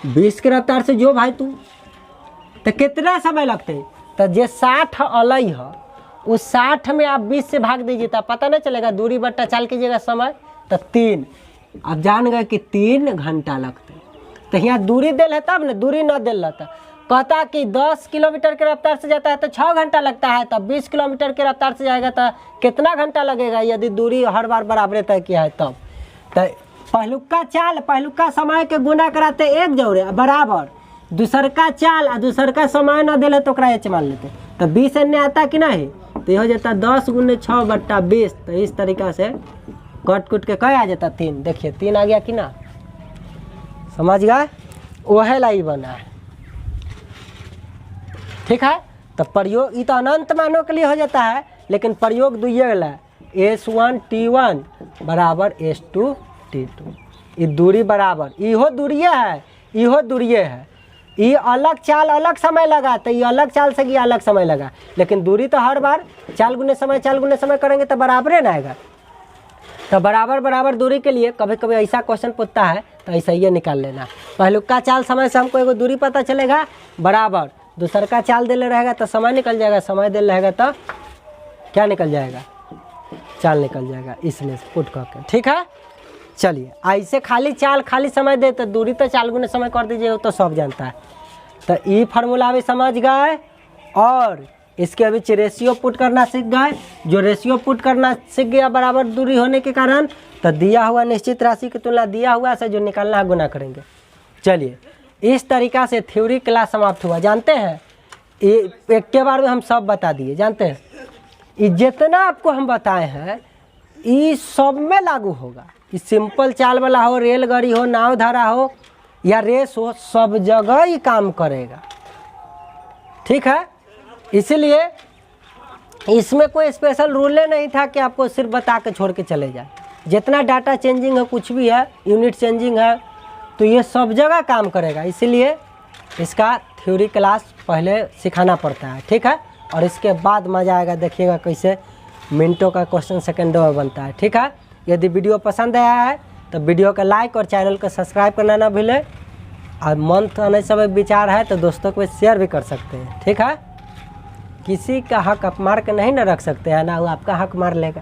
20 की रफ्तार से जो भाई तू, तो कितना समय लगते? तो जे 60 अलई है उस 60 में आप 20 से भाग दीजिए तो पता नहीं चलेगा, दूरी बट्टा चाल कीजिएगा समय तो 3, अब जान गए कि 3 घंटा लगते। तो यहाँ दूरी दिल है तब ना, दूरी न दिल रहता, कहता कि 10 किलोमीटर की रफ्तार से जाता है तो 6 घंटा लगता है, तब 20 किलोमीटर की रफ्तार से जाएगा तो कितना घंटा लगेगा यदि दूरी हर बार बराबर तय किया है तब। तो पहलुका चाल पहलुका समय के गुना कराते एक जोड़े बराबर, दूसर का चाल और दूसर का समय न दिले तो एच मान लेते, तो 20 एने आता कि नहीं, तो हो जाता 10 गुने 6/20। तो इस तरीका से कट कुट के कह आ जाता 3, देखिए 3 आ गया कि ना। समझ गए, वह लाई बना है। ठीक है, तो प्रयोग ये तो अनंत मानों के लिए हो जाता है, लेकिन प्रयोग दुइये वाला S1 T1 बराबर S2 T2। ये दूरी बराबर इहो दूरिये है, इहो दूरिये है। ये अलग चाल अलग समय लगा, तो ये अलग चाल से ये अलग समय लगा, लेकिन दूरी तो हर बार चाल गुने समय करेंगे तो बराबर ना आएगा। तो बराबर बराबर दूरी के लिए कभी कभी ऐसा क्वेश्चन पूछता है तो ऐसा ये निकाल लेना। पहलुका चाल समय से हमको एगो दूरी पता चलेगा बराबर, दूसर का चाल दे रहेगा तो समय निकल जाएगा, समय दे रहेगा तो क्या निकल जाएगा, चाल निकल जाएगा, इसमें से पुट करके। ठीक है, चलिए ऐसे खाली चाल खाली समय दे तो दूरी तो चाल गुने समय कर दीजिए, वो तो सब जानता है। तो ये फार्मूला भी समझ गए और इसके अभी रेशियो पुट करना सीख गए। जो रेशियो पुट करना सीख गया बराबर दूरी होने के कारण, तो दिया हुआ निश्चित राशि की तुलना दिया हुआ से जो निकालना है गुना करेंगे। चलिए इस तरीक़ा से थ्योरी क्लास समाप्त हुआ। जानते हैं एक के बार में हम सब बता दिए, जानते हैं ये जितना आपको हम बताए हैं ये सब में लागू होगा। ये सिंपल चाल वाला हो, रेलगाड़ी हो, नाव धारा हो या रेस हो, सब जगह ही काम करेगा। ठीक है, इसलिए इसमें कोई स्पेशल रूल नहीं था कि आपको सिर्फ बता के छोड़ के चले जाए। जितना डाटा चेंजिंग है, कुछ भी है, यूनिट चेंजिंग है, तो ये सब जगह काम करेगा। इसीलिए इसका थ्योरी क्लास पहले सिखाना पड़ता है। ठीक है, और इसके बाद मज़ा आएगा, देखिएगा कैसे मिनटों का क्वेश्चन सेकंडों में बनता है। ठीक है, यदि वीडियो पसंद आया है तो वीडियो का लाइक और चैनल को सब्सक्राइब करना ना भूलें। और मन तो सब विचार है तो दोस्तों को शेयर भी कर सकते हैं। ठीक है, किसी का हक आप मार के नहीं ना रख सकते हैं ना, वो आपका हक मार लेगा।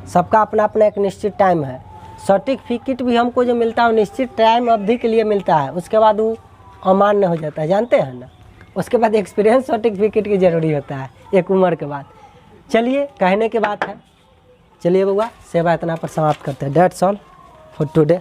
सबका अपना अपना एक निश्चित टाइम है। सर्टिफिकेट भी हमको जो मिलता है वो निश्चित टाइम अवधि के लिए मिलता है, उसके बाद वो अमान्य हो जाता है, जानते हैं ना। उसके बाद एक्सपीरियंस सर्टिफिकेट की ज़रूरी होता है एक उम्र के बाद। चलिए कहने की बात है, चलिए बउआ सेवा इतना पर समाप्त करते हैं। That's all for today.